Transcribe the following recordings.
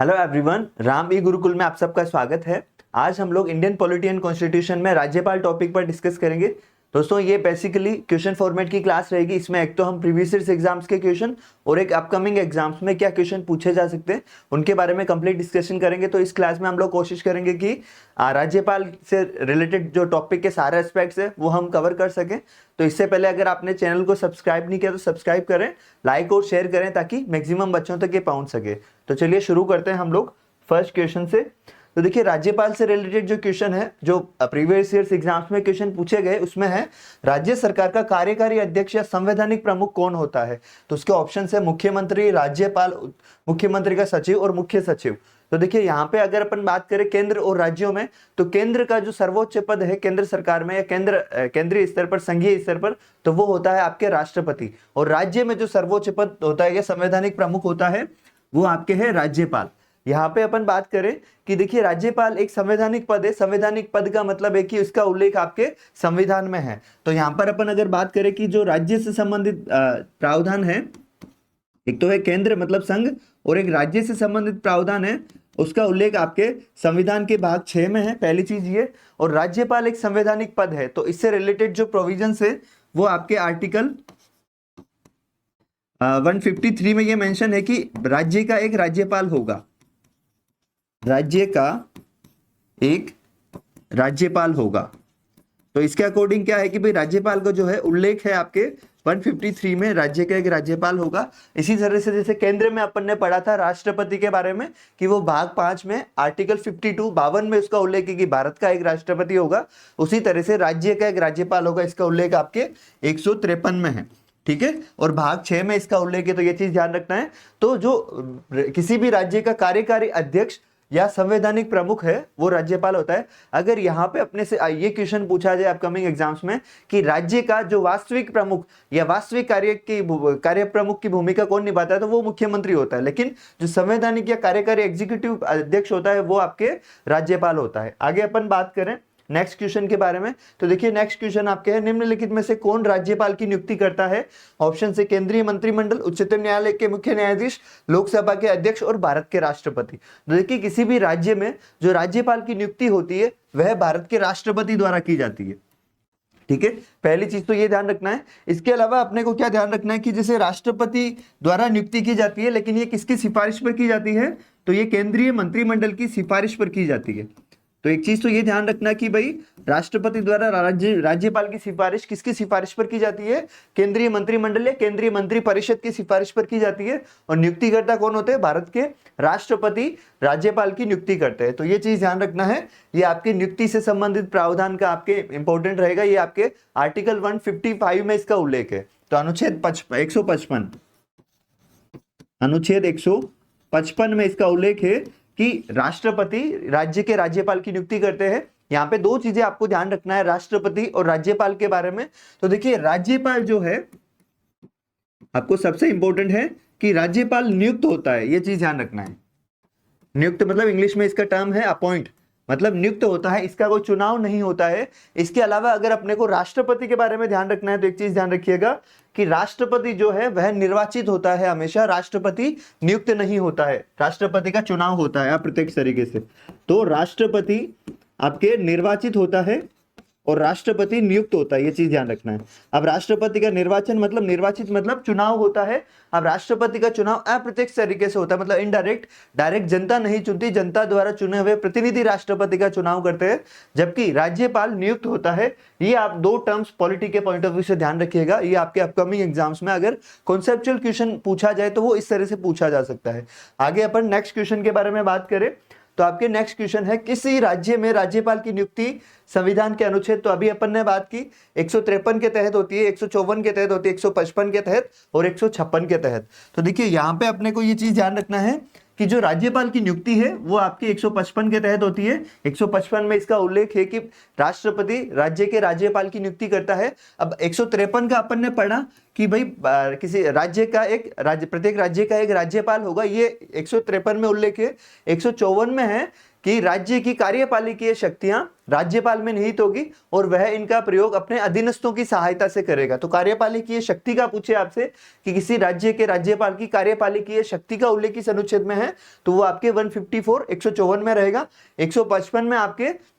Hello everyone, Ram ई गुरुकुल में आप सबका स्वागत है। आज हम लोग इंडियन पॉलिटी एंड कॉन्स्टिट्यूशन में राज्यपाल टॉपिक पर डिस्कस करेंगे। दोस्तों, ये बेसिकली क्वेश्चन फॉर्मेट की क्लास रहेगी। इसमें एक तो हम प्रीवियस ईयर एग्जाम्स के क्वेश्चन और एक अपकमिंग एग्जाम्स में क्या क्वेश्चन पूछे जा सकते हैं उनके बारे में कंप्लीट डिस्कशन करेंगे। तो इस क्लास में हम लोग कोशिश करेंगे कि राज्यपाल से रिलेटेड जो टॉपिक के सारे एस्पेक्ट्स है वो हम कवर कर सकें। तो इससे पहले अगर आपने चैनल को सब्सक्राइब नहीं किया तो सब्सक्राइब करें, लाइक और शेयर करें ताकि मैक्सिमम बच्चों तक ये पहुंच सके। तो चलिए शुरू करते हैं हम लोग फर्स्ट क्वेश्चन से। तो देखिए, राज्यपाल से रिलेटेड जो क्वेश्चन है, जो प्रीवियस ईयर्स एग्जाम्स में क्वेश्चन पूछे गए, उसमें है राज्य सरकार का कार्यकारी अध्यक्ष या संवैधानिक प्रमुख कौन होता है। तो उसके ऑप्शन है मुख्यमंत्री, राज्यपाल, मुख्यमंत्री का सचिव और मुख्य सचिव। तो देखिए, यहाँ पे अगर अपन बात करें केंद्र और राज्यों में, तो केंद्र का जो सर्वोच्च पद है केंद्र सरकार में या केंद्रीय स्तर पर, संघीय स्तर पर, तो वो होता है आपके राष्ट्रपति। और राज्य में जो सर्वोच्च पद होता है या संवैधानिक प्रमुख होता है वो आपके है राज्यपाल। यहाँ पे अपन बात करें कि देखिए, राज्यपाल एक संवैधानिक पद है। संवैधानिक पद का मतलब है कि उसका उल्लेख आपके संविधान में है। तो यहाँ पर अपन अगर बात करें कि जो राज्य से संबंधित प्रावधान है, एक तो है केंद्र मतलब संघ, और एक राज्य से संबंधित प्रावधान है, उसका उल्लेख आपके संविधान के भाग 6 में है। पहली चीज ये। और राज्यपाल एक संवैधानिक पद है, तो इससे रिलेटेड जो प्रोविजंस है वो आपके आर्टिकल 153 में ये मेंशन है कि राज्य का एक राज्यपाल होगा। राज्य का एक राज्यपाल होगा। तो इसके अकॉर्डिंग क्या है कि भाई राज्यपाल का जो है उल्लेख है आपके 153 में, राज्य का एक राज्यपाल होगा। इसी तरह से जैसे केंद्र में अपन ने पढ़ा था राष्ट्रपति के बारे में कि वो भाग 5 में आर्टिकल 52 में उसका उल्लेख है कि भारत का एक राष्ट्रपति होगा, उसी तरह से राज्य का एक राज्यपाल होगा। इसका उल्लेख आपके 153 में है, ठीक है। और भाग 6 में इसका उल्लेख है, तो ये चीज ध्यान रखना है। तो जो किसी भी राज्य का कार्यकारी अध्यक्ष या संवैधानिक प्रमुख है वो राज्यपाल होता है। अगर यहाँ पे अपने से ये क्वेश्चन पूछा जाए अपकमिंग एग्जाम्स में कि राज्य का जो वास्तविक प्रमुख या वास्तविक कार्य प्रमुख की भूमिका कौन निभाता है, तो वो मुख्यमंत्री होता है। लेकिन जो संवैधानिक या कार्यकारी एग्जीक्यूटिव अध्यक्ष होता है वो आपके राज्यपाल होता है। आगे अपन बात करें नेक्स्ट क्वेश्चन के बारे में। तो देखिए, नेक्स्ट क्वेश्चन आपके है निम्नलिखित में से कौन राज्यपाल की नियुक्ति करता है। ऑप्शन से केंद्रीय मंत्रिमंडल, उच्चतम न्यायालय के मुख्य न्यायाधीश, लोकसभा के अध्यक्ष और भारत के राष्ट्रपति। तो देखिए, किसी भी राज्य में जो राज्यपाल की नियुक्ति होती है वह भारत के राष्ट्रपति द्वारा की जाती है, ठीक है। पहली चीज तो ये ध्यान रखना है। इसके अलावा अपने को क्या ध्यान रखना है कि जैसे राष्ट्रपति द्वारा नियुक्ति की जाती है, लेकिन ये किसकी सिफारिश पर की जाती है, तो ये केंद्रीय मंत्रिमंडल की सिफारिश पर की जाती है। तो एक चीज तो ये ध्यान रखना कि भाई राष्ट्रपति द्वारा राज्यपाल की सिफारिश किसकी सिफारिश पर की जाती है, केंद्रीय मंत्रिमंडल या केंद्रीय मंत्री परिषद की सिफारिश पर की जाती है। और नियुक्तिकर्ता कौन होते हैं, भारत के राष्ट्रपति राज्यपाल की नियुक्ति करते हैं। तो ये चीज ध्यान रखना है। ये आपकी नियुक्ति से संबंधित प्रावधान का आपके इंपॉर्टेंट रहेगा। ये आपके आर्टिकल 155 में इसका उल्लेख है। तो अनुच्छेद 155 अनुच्छेद 155 में इसका उल्लेख है कि राष्ट्रपति राज्य के राज्यपाल की नियुक्ति करते हैं। यहाँ पे दो चीजें आपको ध्यान रखना है राष्ट्रपति और राज्यपाल के बारे में। तो देखिए, राज्यपाल जो है आपको सबसे इंपॉर्टेंट है कि राज्यपाल नियुक्त होता है, ये चीज ध्यान रखना है। नियुक्त मतलब इंग्लिश में इसका टर्म है अपॉइंट, मतलब नियुक्त होता है, इसका कोई चुनाव नहीं होता है। इसके अलावा अगर अपने को राष्ट्रपति के बारे में ध्यान रखना है तो एक चीज ध्यान रखिएगा कि राष्ट्रपति जो है वह निर्वाचित होता है हमेशा, राष्ट्रपति नियुक्त नहीं होता है। राष्ट्रपति का चुनाव होता है अप्रत्यक्ष तरीके से। तो राष्ट्रपति आपके निर्वाचित होता है और राष्ट्रपति नियुक्त होता है, ये चीज ध्यान रखना है। अब राष्ट्रपति का निर्वाचन मतलब, निर्वाचित मतलब चुनाव होता है। अब राष्ट्रपति का चुनाव अप्रत्यक्ष तरीके से होता है, मतलब इनडायरेक्ट, डायरेक्ट जनता नहीं चुनती, जनता द्वारा चुने हुए प्रतिनिधि राष्ट्रपति का चुनाव करते हैं। जबकि राज्यपाल नियुक्त होता है। ये आप दो टर्म्स पॉलिटी के पॉइंट ऑफ व्यू से ध्यान रखिएगा। ये आपके अपकमिंग एग्जाम्स में अगर कॉन्सेप्चुअल क्वेश्चन पूछा जाए तो वो इस तरह से पूछा जा सकता है। आगे अपन नेक्स्ट क्वेश्चन के बारे में बात करें तो आपके नेक्स्ट क्वेश्चन है किसी राज्य में राज्यपाल की नियुक्ति संविधान के अनुच्छेद, तो अभी अपन ने बात की 153 के तहत होती है, 154 के तहत होती है, 155 के तहत और 156 के तहत। तो देखिए, यहाँ पे अपने को ये चीज ध्यान रखना है कि जो राज्यपाल की नियुक्ति है वो आपकी 155 के तहत होती है। 155 में इसका उल्लेख है कि राष्ट्रपति राज्य के राज्यपाल की नियुक्ति करता है। अब 153 का अपन ने पढ़ा कि भाई किसी राज्य का प्रत्येक राज्य का एक राज्यपाल होगा, ये 153 में उल्लेख है। 154 में है कि राज्य की कार्यपालिकीय शक्तियां राज्यपाल में निहित होगी और वह इनका प्रयोग अपने अधीनस्थों की सहायता से करेगा। तो कार्यपालिकीय शक्ति का पूछे आपसे कि किसी राज्य के राज्यपाल की कार्यपालिकीय शक्ति का उल्लेख किस अनुच्छेद में है, तो वो आपके 154 154 में रहेगा। 155 में आपके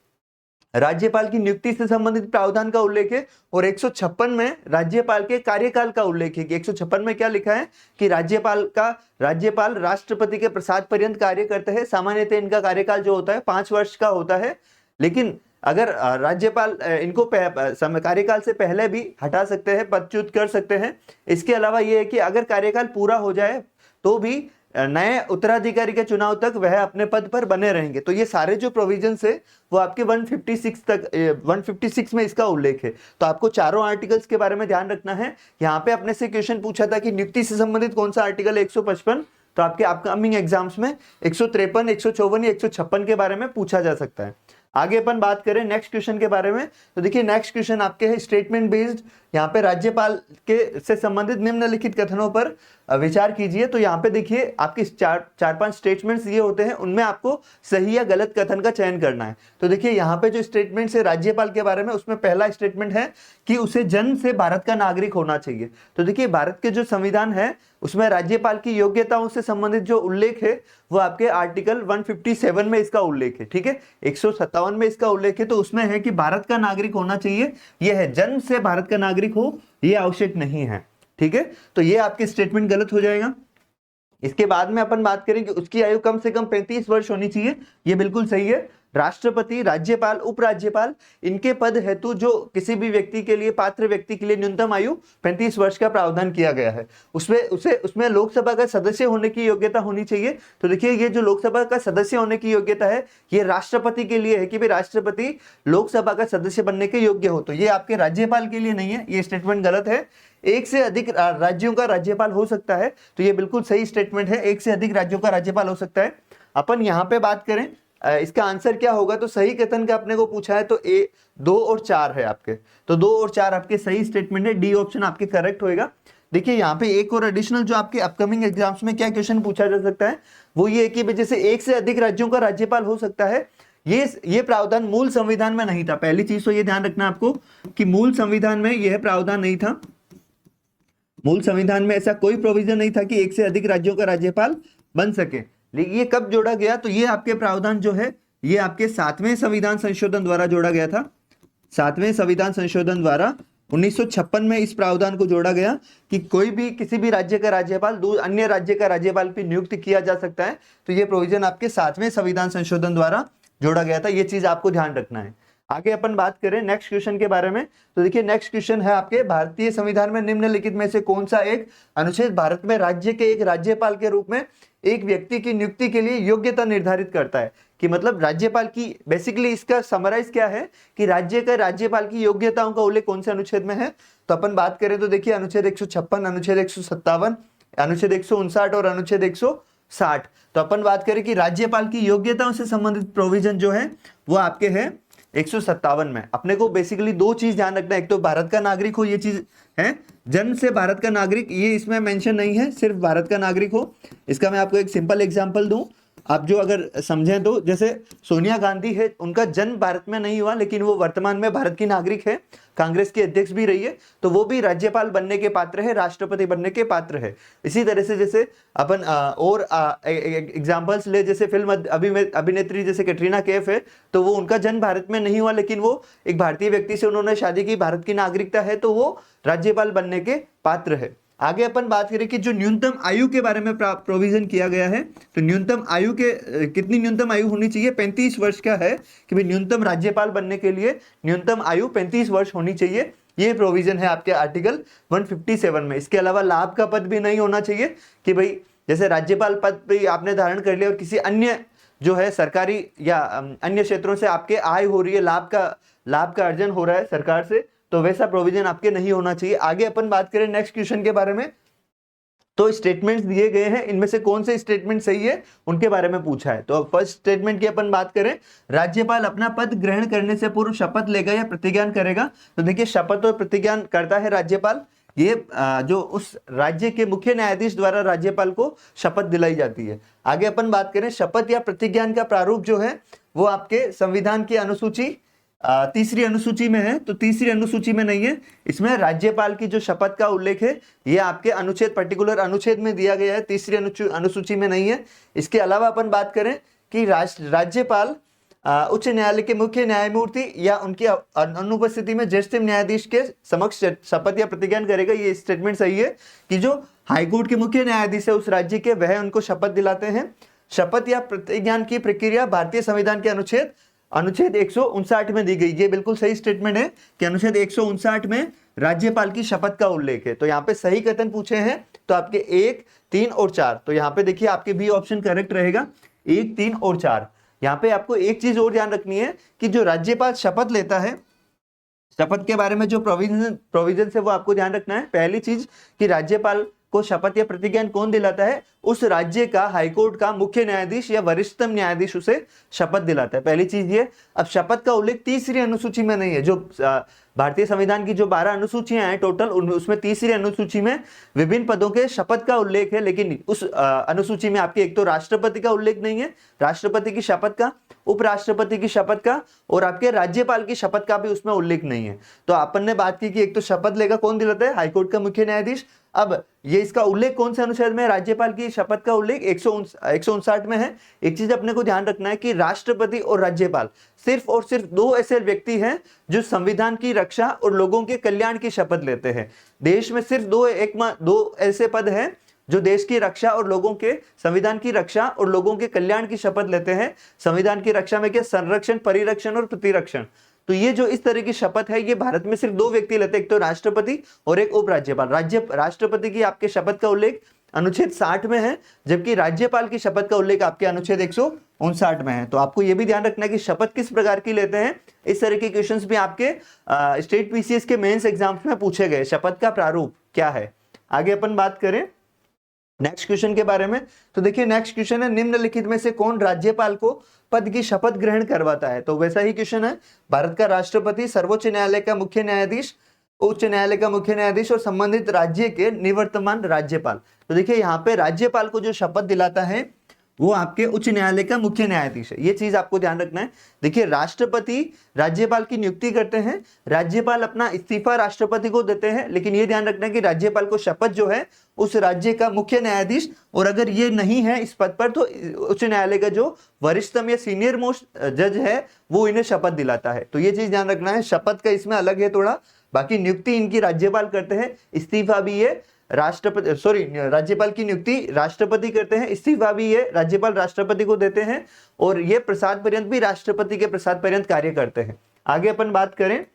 राज्यपाल की नियुक्ति से संबंधित प्रावधान का उल्लेख है और 156 में राज्यपाल के कार्यकाल का उल्लेख है कि 156 में क्या लिखा है कि राज्यपाल राष्ट्रपति के प्रसाद पर्यंत कार्य करते हैं। सामान्यतः इनका कार्यकाल जो होता है 5 वर्ष का होता है, लेकिन अगर राज्यपाल इनको कार्यकाल से पहले भी हटा सकते हैं, पदच्युत कर सकते हैं। इसके अलावा यह है कि अगर कार्यकाल पूरा हो जाए तो भी नए उत्तराधिकारी के चुनाव तक वह अपने पद पर बने रहेंगे। तो ये सारे जो प्रोविजंस है वो आपके 156 में इसका उल्लेख है। तो आपको चारों आर्टिकल्स के बारे में ध्यान रखना है। यहाँ पे अपने से क्वेश्चन पूछा था कि नियुक्ति से संबंधित कौन सा आर्टिकल है 155, तो आपके अपकमिंग एग्जाम्स में 153, 154 या 156 के बारे में पूछा जा सकता है। आगे अपन बात करें नेक्स्ट क्वेश्चन के बारे में, तो देखिए नेक्स्ट क्वेश्चन आपके है स्टेटमेंट बेस्ड। यहाँ पे राज्यपाल के से संबंधित निम्नलिखित कथनों पर विचार कीजिए। तो यहाँ पे देखिए आपके चार पांच स्टेटमेंट्स ये होते हैं, उनमें आपको सही या गलत कथन का चयन करना है। तो देखिए यहाँ पे जो स्टेटमेंट्स है राज्यपाल के बारे में, उसमें पहला स्टेटमेंट है कि उसे जन्म से भारत का नागरिक होना चाहिए। तो देखिए भारत के जो संविधान है उसमें राज्यपाल की योग्यताओं से संबंधित जो उल्लेख है वो आपके आर्टिकल 157 में इसका उल्लेख है, ठीक है। 157 में इसका उल्लेख है, तो उसमें है कि भारत का नागरिक होना चाहिए। यह है जन्म से भारत का नागरिक हो, यह आवश्यक नहीं है, ठीक है। तो ये आपके स्टेटमेंट गलत हो जाएगा। इसके बाद में अपन बात करें कि उसकी आयु कम से कम 35 वर्ष होनी चाहिए, ये बिल्कुल सही है। राष्ट्रपति, राज्यपाल, उपराज्यपाल, इनके पद हेतु जो किसी भी व्यक्ति के लिए, पात्र व्यक्ति के लिए न्यूनतम आयु 35 वर्ष का प्रावधान किया गया है। उसमें लोकसभा का सदस्य होने की योग्यता होनी चाहिए। तो देखिए ये जो लोकसभा का सदस्य होने की योग्यता है ये राष्ट्रपति के लिए है कि भाई राष्ट्रपति लोकसभा का सदस्य बनने के योग्य हो, तो ये आपके राज्यपाल के लिए नहीं है। ये स्टेटमेंट गलत है। एक से अधिक राज्यों का राज्यपाल हो सकता है, तो ये बिल्कुल सही स्टेटमेंट है, एक से अधिक राज्यों का राज्यपाल हो सकता है। अपन यहाँ पे बात करें इसका आंसर क्या होगा, तो सही कथन का अपने को पूछा है तो ए 2 और 4 है आपके, तो 2 और 4 आपके सही स्टेटमेंट है। डी ऑप्शन आपके करेक्ट होएगा। देखिए यहाँ पे एक और एडिशनल जो आपके अपकमिंग एग्जाम्स में क्या क्वेश्चन पूछा जा सकता है वो ये है कि जैसे एक से अधिक राज्यों का राज्यपाल हो सकता है, ये प्रावधान मूल संविधान में नहीं था। पहली चीज तो ये ध्यान रखना आपको कि मूल संविधान में यह प्रावधान नहीं था। मूल संविधान में ऐसा कोई प्रोविजन नहीं था कि एक से अधिक राज्यों का राज्यपाल बन सके। लेकिन ये कब जोड़ा गया, तो ये आपके प्रावधान जो है ये आपके 7वें संविधान संशोधन द्वारा जोड़ा गया था। 7वें संविधान संशोधन द्वारा 1956 में इस प्रावधान को जोड़ा गया कि कोई भी किसी भी राज्य का राज्यपाल अन्य राज्य का राज्यपाल भी नियुक्त किया जा सकता है। तो ये प्रोविजन आपके 7वें संविधान संशोधन द्वारा जोड़ा गया था। ये चीज आपको ध्यान रखना है। आगे अपन बात करें नेक्स्ट क्वेश्चन के बारे में, तो देखिए नेक्स्ट क्वेश्चन है आपके भारतीय संविधान में निम्नलिखित में से कौन सा एक अनुच्छेद भारत में राज्य के एक राज्यपाल के रूप में एक व्यक्ति की नियुक्ति के लिए योग्यता निर्धारित करता है। कि मतलब राज्यपाल की बेसिकली इसका समराइज क्या है कि राज्य का राज्यपाल की योग्यताओं का उल्लेख कौन से अनुच्छेद में है। तो अपन बात करें तो देखिए अनुच्छेद 156, अनुच्छेद 157, अनुच्छेद 159 और अनुच्छेद 160। तो अपन बात करें कि राज्यपाल की योग्यताओं से संबंधित प्रोविजन जो है वो आपके है 157 में। अपने को बेसिकली 2 चीज ध्यान रखना है, एक तो भारत का नागरिक हो, ये चीज है, जन्म से भारत का नागरिक, ये इसमें मेंशन नहीं है, सिर्फ भारत का नागरिक हो। इसका मैं आपको एक सिंपल एग्जांपल दूं, आप जो अगर समझें तो जैसे सोनिया गांधी है, उनका जन्म भारत में नहीं हुआ लेकिन वो वर्तमान में भारत की नागरिक है, कांग्रेस की अध्यक्ष भी रही है, तो वो भी राज्यपाल बनने के पात्र है, राष्ट्रपति बनने के पात्र है। इसी तरह से जैसे अपन और एग्जांपल्स ले, जैसे फिल्म अभिनेत्री जैसे कैटरीना कैफ है, तो वो उनका जन्म भारत में नहीं हुआ लेकिन वो एक भारतीय व्यक्ति से उन्होंने शादी की, भारत की नागरिकता है, तो वो राज्यपाल बनने के पात्र है। आगे अपन बात करें कि जो न्यूनतम आयु के बारे में प्रोविजन किया गया है, तो न्यूनतम आयु के कितनी न्यूनतम आयु होनी चाहिए, 35 वर्ष का है कि भाई न्यूनतम राज्यपाल बनने के लिए न्यूनतम आयु 35 वर्ष होनी चाहिए। ये प्रोविजन है आपके आर्टिकल 157 में। इसके अलावा लाभ का पद भी नहीं होना चाहिए कि भाई जैसे राज्यपाल पद भी आपने धारण कर लिया और किसी अन्य जो है सरकारी या अन्य क्षेत्रों से आपके आय हो रही है, लाभ का अर्जन हो रहा है सरकार से, तो वैसा प्रोविजन आपके नहीं होना चाहिए। आगे अपन बात करें नेक्स्ट क्वेश्चन के बारे में, तो स्टेटमेंट्स दिए गए हैं, इनमें से कौन से स्टेटमेंट सही है उनके बारे में पूछा है। तो फर्स्ट स्टेटमेंट की अपन बात करें, राज्यपाल अपना पद ग्रहण करने से पूर्व शपथ लेगा या प्रतिज्ञान करेगा। तो देखिए शपथ और प्रतिज्ञान करता है राज्यपाल। ये जो उस राज्य के मुख्य न्यायाधीश द्वारा राज्यपाल को शपथ दिलाई जाती है। आगे अपन बात करें, शपथ या प्रतिज्ञान का प्रारूप जो है वो आपके संविधान की अनुसूची तीसरी अनुसूची में है। तो तीसरी अनुसूची में नहीं है, इसमें राज्यपाल की जो शपथ का उल्लेख है ये आपके अनुच्छेद, पर्टिकुलर अनुच्छेद में दिया गया है, तीसरी अनुसूची में नहीं है। इसके अलावा अपन बात करें कि राज्यपाल उच्च न्यायालय के मुख्य न्यायमूर्ति या उनकी अनुपस्थिति में ज्येष्ठ न्यायाधीश के समक्ष शपथ या प्रतिज्ञान करेगा। ये स्टेटमेंट सही है कि जो हाईकोर्ट के मुख्य न्यायाधीश है उस राज्य के, वह उनको शपथ दिलाते हैं। शपथ या प्रतिज्ञान की प्रक्रिया भारतीय संविधान के अनुच्छेद 159 में दी गई। ये बिल्कुल सही स्टेटमेंट है कि अनुच्छेद 159 में राज्यपाल की शपथ का उल्लेख है। तो यहाँ पे सही कथन पूछे हैं तो आपके 1, 3 और 4, तो यहाँ पे देखिए आपके बी ऑप्शन करेक्ट रहेगा, 1, 3 और 4। यहाँ पे आपको एक चीज और ध्यान रखनी है कि जो राज्यपाल शपथ लेता है, शपथ के बारे में जो प्रोविजन है वो आपको ध्यान रखना है। पहली चीज कि राज्यपाल को शपथ या प्रतिज्ञान कौन दिलाता है, उस राज्य का हाईकोर्ट का मुख्य न्यायाधीश या वरिष्ठतम न्यायाधीश उसे शपथ दिलाता है, पहली चीज ये। अब शपथ का उल्लेख तीसरी अनुसूची में नहीं है। जो भारतीय संविधान की जो 12 अनुसूचियां हैं टोटल, उसमें तीसरी अनुसूची में विभिन्न पदों के शपथ का उल्लेख है, लेकिन उस अनुसूची में आपके एक तो राष्ट्रपति का उल्लेख नहीं है, राष्ट्रपति की शपथ का, उपराष्ट्रपति की शपथ का और आपके राज्यपाल की शपथ का भी उसमें उल्लेख नहीं है। तो अपन ने बात की कि एक तो शपथ लेगा कौन दिलाता है, हाईकोर्ट का मुख्य न्यायाधीश। अब ये इसका उल्लेख कौन से अनुच्छेद में, राज्यपाल की शपथ का उल्लेख 159 में है। एक चीज अपने को ध्यान रखना है कि राष्ट्रपति और राज्यपाल सिर्फ और सिर्फ दो ऐसे व्यक्ति हैं जो संविधान की रक्षा और लोगों के कल्याण की शपथ लेते हैं। देश में सिर्फ दो ऐसे पद हैं जो देश की रक्षा और लोगों के, संविधान की रक्षा और लोगों के कल्याण की शपथ लेते हैं। संविधान की रक्षा में क्या, संरक्षण, परिरक्षण और प्रतिरक्षण। तो ये जो इस तरह की शपथ है ये भारत में सिर्फ दो व्यक्ति लेते हैं, एक तो राष्ट्रपति और एक उपराज्यपाल। राष्ट्रपति की आपके शपथ का उल्लेख अनुच्छेद 60 में है, जबकि राज्यपाल की शपथ का उल्लेख आपके अनुच्छेद 159 में है। तो आपको यह भी ध्यान रखना है कि शपथ किस प्रकार की लेते हैं। इस तरह के क्वेश्चंस भी आपके स्टेट पीसीएस के मेंस एग्जाम्स में पूछे गए, शपथ का प्रारूप क्या है। आगे अपन बात करें नेक्स्ट क्वेश्चन के बारे में, तो देखिए नेक्स्ट क्वेश्चन है, निम्नलिखित में से कौन राज्यपाल को पद की शपथ ग्रहण करवाता है। तो वैसा ही क्वेश्चन है, भारत का राष्ट्रपति, सर्वोच्च न्यायालय का मुख्य न्यायाधीश, उच्च न्यायालय का मुख्य न्यायाधीश और संबंधित राज्य के निवर्तमान राज्यपाल। तो देखिए यहाँ पे राज्यपाल को जो शपथ दिलाता है वो आपके उच्च न्यायालय का मुख्य न्यायाधीश है। ये चीज आपको ध्यान रखना है। देखिए राष्ट्रपति राज्यपाल की नियुक्ति करते हैं, राज्यपाल अपना इस्तीफा राष्ट्रपति को देते हैं, लेकिन ये ध्यान रखना है कि राज्यपाल को शपथ जो है उस राज्य का मुख्य न्यायाधीश, और अगर ये नहीं है इस पद पर तो उच्च न्यायालय का जो वरिष्ठतम या सीनियर मोस्ट जज है वो इन्हें शपथ दिलाता है। तो ये चीज ध्यान रखना है, शपथ का इसमें अलग है थोड़ा, बाकी नियुक्ति इनकी राज्यपाल करते हैं, इस्तीफा भी ये राज्यपाल की नियुक्ति राष्ट्रपति करते हैं, इस्तीफा भी ये राज्यपाल राष्ट्रपति को देते हैं, और ये प्रसाद पर्यंत भी राष्ट्रपति के प्रसाद पर्यंत कार्य करते हैं। आगे अपन बात करें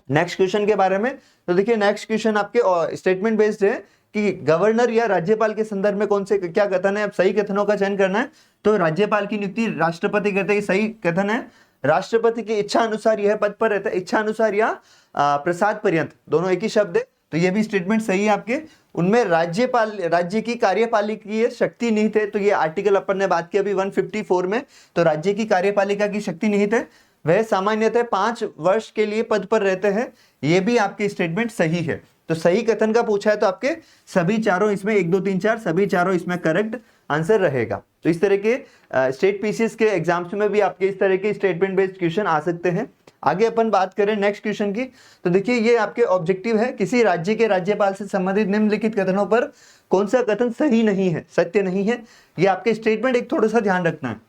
नेक्स्ट क्वेश्चन के बारे में, तो देखिए नेक्स्ट क्वेश्चन आपके स्टेटमेंट बेस्ड है कि गवर्नर या राज्यपाल के संदर्भ में कौन से क्या कथन है। अब सही कथनों का चयन करना है। तो राज्यपाल की नियुक्ति राष्ट्रपति करते हैं, सही कथन है। राष्ट्रपति की इच्छा अनुसार यह पद पर रहता है, इच्छा अनुसार या प्रसाद पर्यंत, दोनों एक ही शब्द है, तो ये भी स्टेटमेंट सही है आपके। उनमें राज्य की कार्यपालिकीय शक्ति निहित है। तो ये आर्टिकल अपन ने बात की अभी 154 में, तो राज्य की कार्यपालिका की शक्ति निहित है, वह सामान्यतः 5 वर्ष के लिए पद पर रहते हैं। ये भी आपकी स्टेटमेंट सही है। तो सही कथन का पूछा है तो आपके सभी चारों इसमें 1, 2, 3, 4 सभी चारों इसमें करेक्ट आंसर रहेगा। तो इस तरह के स्टेट पीसीएस के एग्जाम्स में भी आपके इस तरह के स्टेटमेंट बेस्ड क्वेश्चन आ सकते हैं। आगे अपन बात करें नेक्स्ट क्वेश्चन की, तो देखिए ये आपके ऑब्जेक्टिव है, किसी राज्य के राज्यपाल से संबंधित निम्नलिखित कथनों पर कौन सा कथन सही नहीं है, सत्य नहीं है। ये आपके स्टेटमेंट एक थोड़ा सा ध्यान रखना है।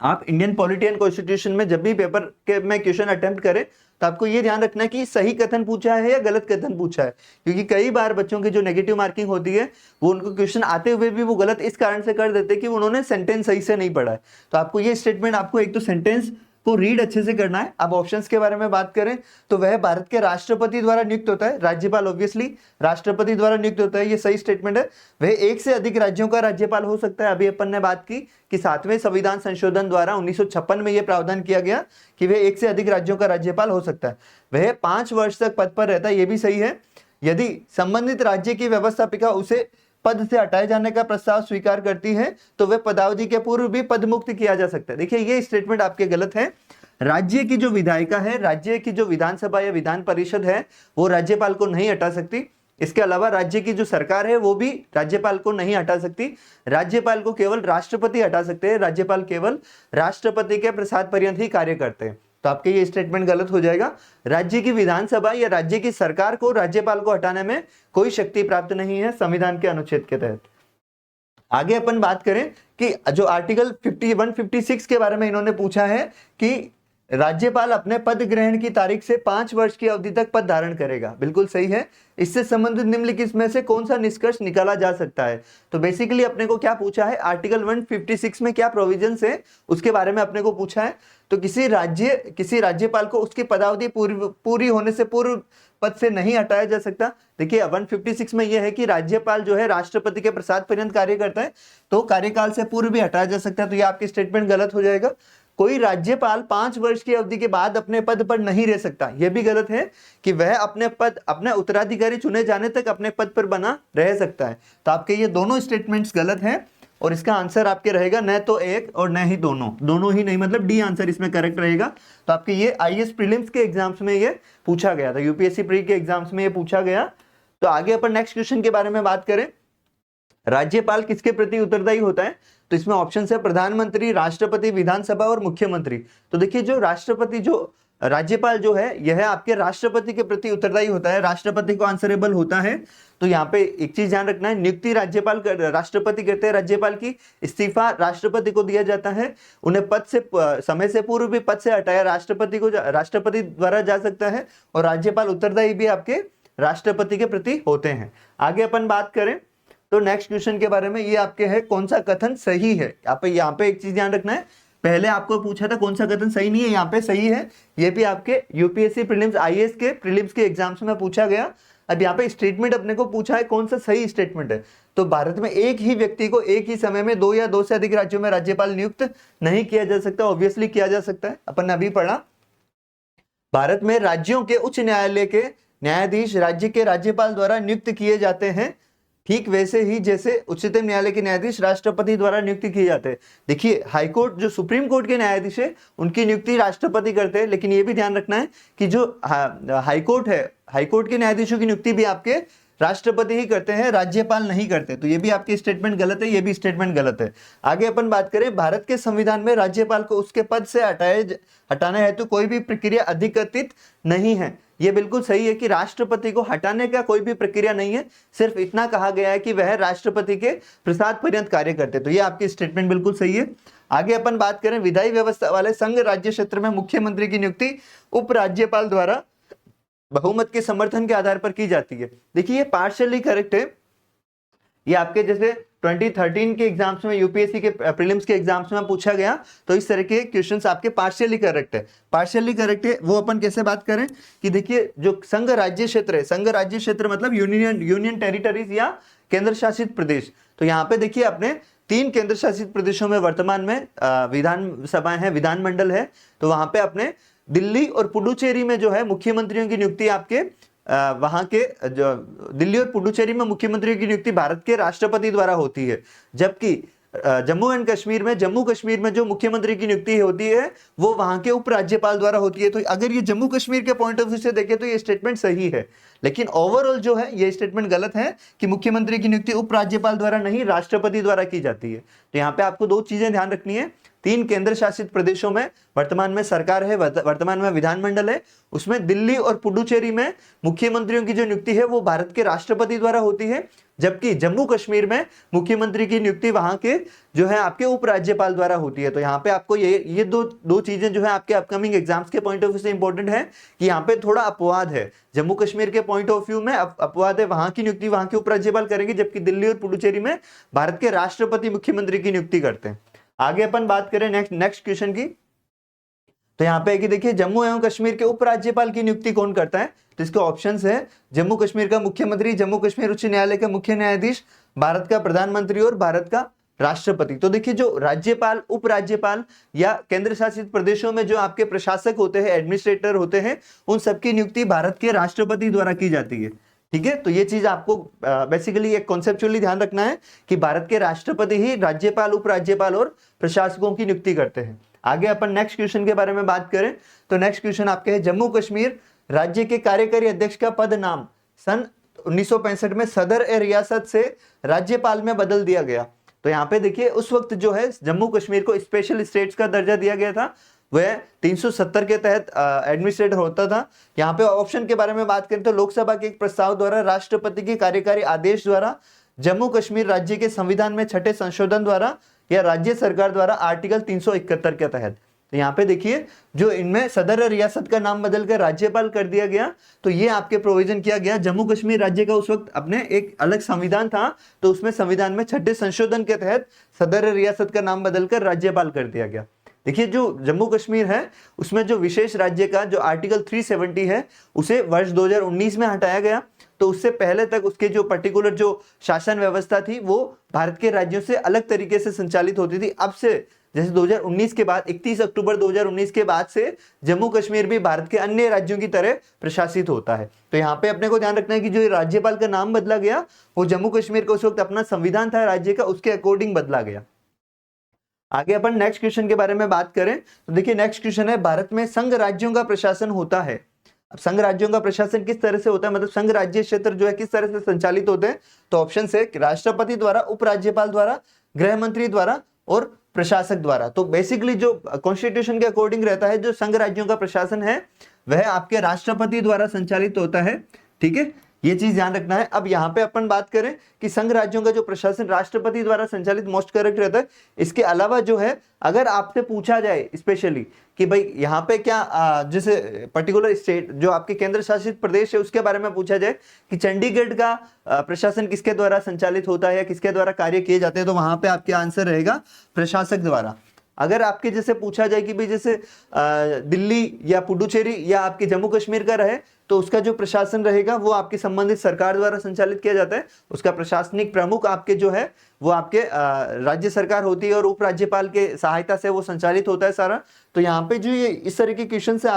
आप इंडियन पॉलिटी एंड कॉन्स्टिट्यूशन में जब भी पेपर के में क्वेश्चन अटेम्प्ट करें तो आपको ये ध्यान रखना है कि सही कथन पूछा है या गलत कथन पूछा है, क्योंकि कई बार बच्चों की जो नेगेटिव मार्किंग होती है वो उनको क्वेश्चन आते हुए भी वो गलत इस कारण से कर देते हैं कि उन्होंने सेंटेंस सही से नहीं पढ़ा है। तो आपको ये स्टेटमेंट, आपको एक तो सेंटेंस को रीड अच्छे से करना है। अब ऑप्शंस के बारे में बात करें तो वह भारत के राष्ट्रपति द्वारा नियुक्त होता है, राज्यपाल ऑब्वियसली राष्ट्रपति द्वारा नियुक्त होता है, ये सही स्टेटमेंट है। वह एक से अधिक राज्यों का राज्यपाल हो सकता है। अभी अपन ने बात की कि 7वें संविधान संशोधन द्वारा 1956 में यह प्रावधान किया गया कि वह एक से अधिक राज्यों का राज्यपाल हो सकता है। वह 5 वर्ष तक पद पर रहता है, ये भी सही है। यदि संबंधित राज्य की व्यवस्थापिका उसे पद से हटाए जाने का प्रस्ताव स्वीकार करती है तो वह पदावधि के पूर्व भी पद मुक्त किया जा सकता है। देखिए ये स्टेटमेंट आपके गलत है। राज्य की जो विधायिका है, राज्य की जो विधानसभा या विधान परिषद है, वो राज्यपाल को नहीं हटा सकती। इसके अलावा राज्य की जो सरकार है वो भी राज्यपाल को नहीं हटा सकती, राज्यपाल को केवल राष्ट्रपति हटा सकते हैं, राज्यपाल केवल राष्ट्रपति के प्रसाद पर्यंत ही कार्य करते हैं। तो आपके ये स्टेटमेंट गलत हो जाएगा। राज्य की विधानसभा या राज्य की सरकार को राज्यपाल को हटाने में कोई शक्ति प्राप्त नहीं है संविधान के अनुच्छेद के तहत। आगे अपन बात करें कि जो आर्टिकल 156 के बारे में इन्होंने पूछा है कि राज्यपाल अपने पद ग्रहण की तारीख से 5 वर्ष की अवधि तक पद धारण करेगा। बिल्कुल सही है। इससे संबंधित निम्नलिखित में से कौन सा निष्कर्ष निकाला जा सकता है? तो बेसिकली अपने को क्या पूछा है, आर्टिकल 156 में क्या प्रोविजंस है उसके बारे में अपने को पूछा है। तो किसी राज्यपाल को उसकी पदावधि पूरी होने से पूर्व पद से नहीं हटाया जा सकता। देखिए 156 में यह है कि राज्यपाल जो है राष्ट्रपति के प्रसाद पर्यंत कार्य करता है, तो कार्यकाल से पूर्व भी हटाया जा सकता है। तो ये आपकी स्टेटमेंट गलत हो जाएगा। कोई राज्यपाल 5 वर्ष की अवधि के बाद अपने पद पर नहीं रह सकता, यह भी गलत है कि वह अपने उत्तराधिकारी चुने जाने तक अपने पद पर बना रह सकता है। तो आपके ये दोनों स्टेटमेंट्स गलत हैं और इसका आंसर आपके रहेगा न तो एक और न ही दोनों ही नहीं, मतलब डी आंसर इसमें करेक्ट रहेगा। तो आपके ये आईएएस प्रीलिम्स के एग्जाम्स में ये पूछा गया था, यूपीएससी प्री के एग्जाम्स में ये पूछा गया। तो आगे अपन नेक्स्ट क्वेश्चन के बारे में बात करें, राज्यपाल किसके प्रति उत्तरदायी होता है? तो इसमें ऑप्शन है प्रधानमंत्री, राष्ट्रपति, विधानसभा और मुख्यमंत्री। तो देखिए जो राज्यपाल जो है यह आपके राष्ट्रपति के प्रति उत्तरदायी होता है, राष्ट्रपति को आंसरेबल होता है। तो यहाँ पे एक चीज ध्यान रखना है, नियुक्ति राष्ट्रपति करते हैं राज्यपाल की, इस्तीफा राष्ट्रपति को दिया जाता है, उन्हें पद से समय से पूर्व भी पद से हटाया राष्ट्रपति द्वारा जा सकता है, और राज्यपाल उत्तरदायी भी आपके राष्ट्रपति के प्रति होते हैं। आगे अपन बात करें तो नेक्स्ट क्वेश्चन के बारे में, ये आपके है कौन सा कथन सही है। यहाँ पे एक चीज ध्यान रखना है, पहले आपको पूछा था कौन सा कथन सही नहीं है, यहाँ पे सही है। ये भी आपके यूपीएससी प्रीलिम्स आईएएस के प्रीलिम्स के एग्जाम्स में पूछा गया। अब यहाँ पे स्टेटमेंट अपने को पूछा है कौन सा सही स्टेटमेंट है। तो भारत में एक ही व्यक्ति को एक ही समय में 2 या 2 से अधिक राज्यों में राज्यपाल नियुक्त नहीं किया जा सकता, ऑब्वियसली किया जा सकता है। अपन ने अभी पढ़ा, भारत में राज्यों के उच्च न्यायालय के न्यायाधीश राज्य के राज्यपाल द्वारा नियुक्त किए जाते हैं, ठीक वैसे ही जैसे उच्चतम न्यायालय के न्यायाधीश राष्ट्रपति द्वारा नियुक्ति किए जाते हैं। देखिए हाईकोर्ट जो सुप्रीम कोर्ट के न्यायाधीश है उनकी नियुक्ति राष्ट्रपति करते हैं, लेकिन ये भी ध्यान रखना है कि जो हाईकोर्ट है, हाईकोर्ट के न्यायाधीशों की नियुक्ति भी आपके राष्ट्रपति ही करते हैं, राज्यपाल नहीं करते। तो ये भी आपकी स्टेटमेंट गलत है, ये भी स्टेटमेंट गलत है। आगे अपन बात करें, भारत के संविधान में राज्यपाल को उसके पद से हटाने हेतु कोई भी प्रक्रिया अधिकृत नहीं है। ये बिल्कुल सही है कि राष्ट्रपति को हटाने का कोई भी प्रक्रिया नहीं है, सिर्फ इतना कहा गया है कि वह राष्ट्रपति के प्रसाद पर्यंत कार्य करते। तो ये आपकी स्टेटमेंट बिल्कुल सही है। आगे अपन बात करें, विधायी व्यवस्था वाले संघ राज्य क्षेत्र में मुख्यमंत्री की नियुक्ति उपराज्यपाल द्वारा बहुमत के समर्थन के आधार पर की जाती है। देखिए ये पार्शियली करेक्ट है। ये आपके जैसे 2013 के एग्जाम्स में, यूपीएससी के प्रीलिम्स के एग्जाम्स में पूछा गया, तो इस तरह के क्वेश्चंस आपके पार्शियली करेक्ट है। पार्शियली करेक्ट है वो अपन कैसे बात करें कि देखिए जो संघ राज्य क्षेत्र है, संघ राज्य क्षेत्र मतलब यूनियन टेरिटरीज या केंद्र शासित प्रदेश। तो यहाँ पे देखिए अपने 3 केंद्र शासित प्रदेशों में वर्तमान में विधानसभाएं हैं, विधानमंडल है। तो वहां पे अपने दिल्ली और पुडुचेरी में जो है मुख्यमंत्रियों की नियुक्ति आपके वहां के जो दिल्ली और पुडुचेरी में मुख्यमंत्रियों की नियुक्ति भारत के राष्ट्रपति द्वारा होती है, जबकि जम्मू कश्मीर में जो मुख्यमंत्री की नियुक्ति होती है वो वहां के उपराज्यपाल द्वारा होती है। तो अगर ये जम्मू कश्मीर के पॉइंट ऑफ व्यू से देखें तो ये स्टेटमेंट सही है, लेकिन ओवरऑल जो है ये स्टेटमेंट गलत है कि मुख्यमंत्री की नियुक्ति उपराज्यपाल द्वारा नहीं राष्ट्रपति द्वारा की जाती है। तो यहाँ पे आपको 2 चीजें ध्यान रखनी है। 3 केंद्र शासित प्रदेशों में वर्तमान में सरकार है, वर्तमान में विधानमंडल है, उसमें दिल्ली और पुडुचेरी में मुख्यमंत्रियों की जो नियुक्ति है वो भारत के राष्ट्रपति द्वारा होती है, जबकि जम्मू कश्मीर में मुख्यमंत्री की नियुक्ति वहां के जो है आपके उपराज्यपाल द्वारा होती है। तो यहाँ पे आपको ये दो चीजें जो है आपके अपकमिंग एग्जाम्स के पॉइंट ऑफ व्यू से इंपॉर्टेंट है कि यहाँ पे थोड़ा अपवाद है। जम्मू कश्मीर के पॉइंट ऑफ व्यू में अपवाद है, वहां की नियुक्ति वहां के उपराज्यपाल करेंगे, जबकि दिल्ली और पुडुचेरी में भारत के राष्ट्रपति मुख्यमंत्री की नियुक्ति करते हैं। आगे अपन बात करें नेक्स्ट क्वेश्चन की, तो यहाँ पे कि देखिए जम्मू एवं कश्मीर के उपराज्यपाल की नियुक्ति कौन करता है? तो इसके ऑप्शंस है जम्मू कश्मीर का मुख्यमंत्री, जम्मू कश्मीर उच्च न्यायालय का मुख्य न्यायाधीश, भारत का प्रधानमंत्री और भारत का राष्ट्रपति। तो देखिए जो राज्यपाल, उपराज्यपाल या केंद्र शासित प्रदेशों में जो आपके प्रशासक होते हैं, एडमिनिस्ट्रेटर होते हैं, उन सबकी नियुक्ति भारत के राष्ट्रपति द्वारा की जाती है। ठीक है, तो ये चीज आपको बेसिकली एक कॉन्सेप्चुअली ध्यान रखना है कि भारत के राष्ट्रपति ही राज्यपाल, उपराज्यपाल और प्रशासकों की नियुक्ति करते हैं। आगे अपन नेक्स्ट क्वेश्चन के बारे में बात करें तो नेक्स्ट क्वेश्चन आपके है, जम्मू कश्मीर राज्य के कार्यकारी अध्यक्ष का पद नाम सन 1965 में सदर ए रियासत से राज्यपाल में बदल दिया गया। तो यहाँ पे देखिए उस वक्त जो है जम्मू कश्मीर को स्पेशल स्टेट्स का दर्जा दिया गया था, वह 370 के तहत एडमिनिस्ट्रेटर होता था। यहाँ पे ऑप्शन के बारे में बात करें तो लोकसभा के एक प्रस्ताव द्वारा, राष्ट्रपति के कार्यकारी आदेश द्वारा, जम्मू कश्मीर राज्य के संविधान में छठे संशोधन द्वारा या राज्य सरकार द्वारा आर्टिकल 371 के तहत। तो यहाँ पे देखिए जो इनमें सदर रियासत का नाम बदलकर राज्यपाल कर दिया गया, तो ये आपके प्रोविजन किया गया। जम्मू कश्मीर राज्य का उस वक्त अपने एक अलग संविधान था, तो उसमें संविधान में छठे संशोधन के तहत सदर रियासत का नाम बदलकर राज्यपाल कर दिया गया। देखिए जो जम्मू कश्मीर है उसमें जो विशेष राज्य का जो आर्टिकल 370 है उसे वर्ष 2019 में हटाया गया। तो उससे पहले तक उसके जो पर्टिकुलर जो शासन व्यवस्था थी वो भारत के राज्यों से अलग तरीके से संचालित होती थी। अब से जैसे 2019 के बाद 31 अक्टूबर 2019 के बाद से जम्मू कश्मीर भी भारत के अन्य राज्यों की तरह प्रशासित होता है। तो यहाँ पे अपने को ध्यान रखना है कि जो राज्यपाल का नाम बदला गया वो जम्मू कश्मीर का उस वक्त अपना संविधान था राज्य का, उसके अकॉर्डिंग बदला गया। आगे अपन नेक्स्ट क्वेश्चन के बारे में बात करें तो देखिए नेक्स्ट क्वेश्चन है, भारत में संघ राज्यों का प्रशासन होता है। अब संघ राज्यों का प्रशासन किस तरह से होता है, मतलब संघ राज्य क्षेत्र जो है किस तरह से संचालित होते हैं। तो ऑप्शन है राष्ट्रपति द्वारा, उपराज्यपाल द्वारा, गृह मंत्री द्वारा और प्रशासक द्वारा। तो बेसिकली जो कॉन्स्टिट्यूशन के अकॉर्डिंग रहता है, जो संघ राज्यों का प्रशासन है वह आपके राष्ट्रपति द्वारा संचालित होता है। ठीक है, ये चीज ध्यान रखना है। अब यहाँ पे अपन बात करें कि संघ राज्यों का जो प्रशासन राष्ट्रपति द्वारा संचालित मोस्ट करेक्ट रहता है। इसके अलावा जो है अगर आपसे पूछा जाए स्पेशली कि भाई यहाँ पे क्या जैसे पर्टिकुलर स्टेट जो आपके केंद्र शासित प्रदेश है उसके बारे में पूछा जाए कि चंडीगढ़ का प्रशासन किसके द्वारा संचालित होता है या किसके द्वारा कार्य किए जाते हैं, तो वहां पे आपके आंसर रहेगा प्रशासक द्वारा। अगर आपके जैसे पूछा जाए कि भाई जैसे दिल्ली या पुडुचेरी या आपके जम्मू कश्मीर का रहे तो उसका जो प्रशासन रहेगा वो आपकी संबंधित सरकार द्वारा संचालित किया जाता है। उसका प्रशासनिक प्रमुख आपके जो है वो आपके राज्य सरकार होती है और उपराज्यपाल के सहायता से वो संचालित होता है सारा। तो यहाँ पे जो ये इस तरह के क्वेश्चन है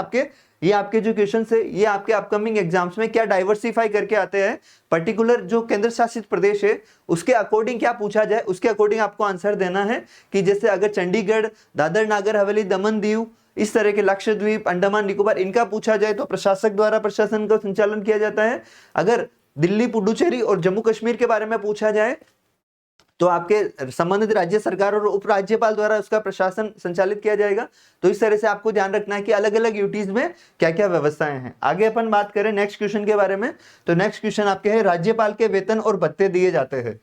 आपके जो क्वेश्चन है ये आपके अपकमिंग एग्जाम्स में क्या डाइवर्सिफाई करके आते हैं, पर्टिकुलर जो केंद्र शासित प्रदेश है उसके अकॉर्डिंग क्या पूछा जाए उसके अकॉर्डिंग आपको आंसर देना है। कि जैसे अगर चंडीगढ़, दादर नागर हवेली, दमन दीव, इस तरह के लक्षद्वीप, अंडमान निकोबार इनका पूछा जाए तो प्रशासक द्वारा प्रशासन का संचालन किया जाता है। अगर दिल्ली, पुडुचेरी और जम्मू कश्मीर के बारे में पूछा जाए तो आपके संबंधित राज्य सरकार और उपराज्यपाल द्वारा उसका प्रशासन संचालित किया जाएगा। तो इस तरह से आपको ध्यान रखना है कि अलग अलग यूटीज में क्या क्या व्यवस्थाएं हैं। आगे अपन बात करें नेक्स्ट क्वेश्चन के बारे में, तो नेक्स्ट क्वेश्चन आपके है राज्यपाल के वेतन और भत्ते दिए जाते हैं।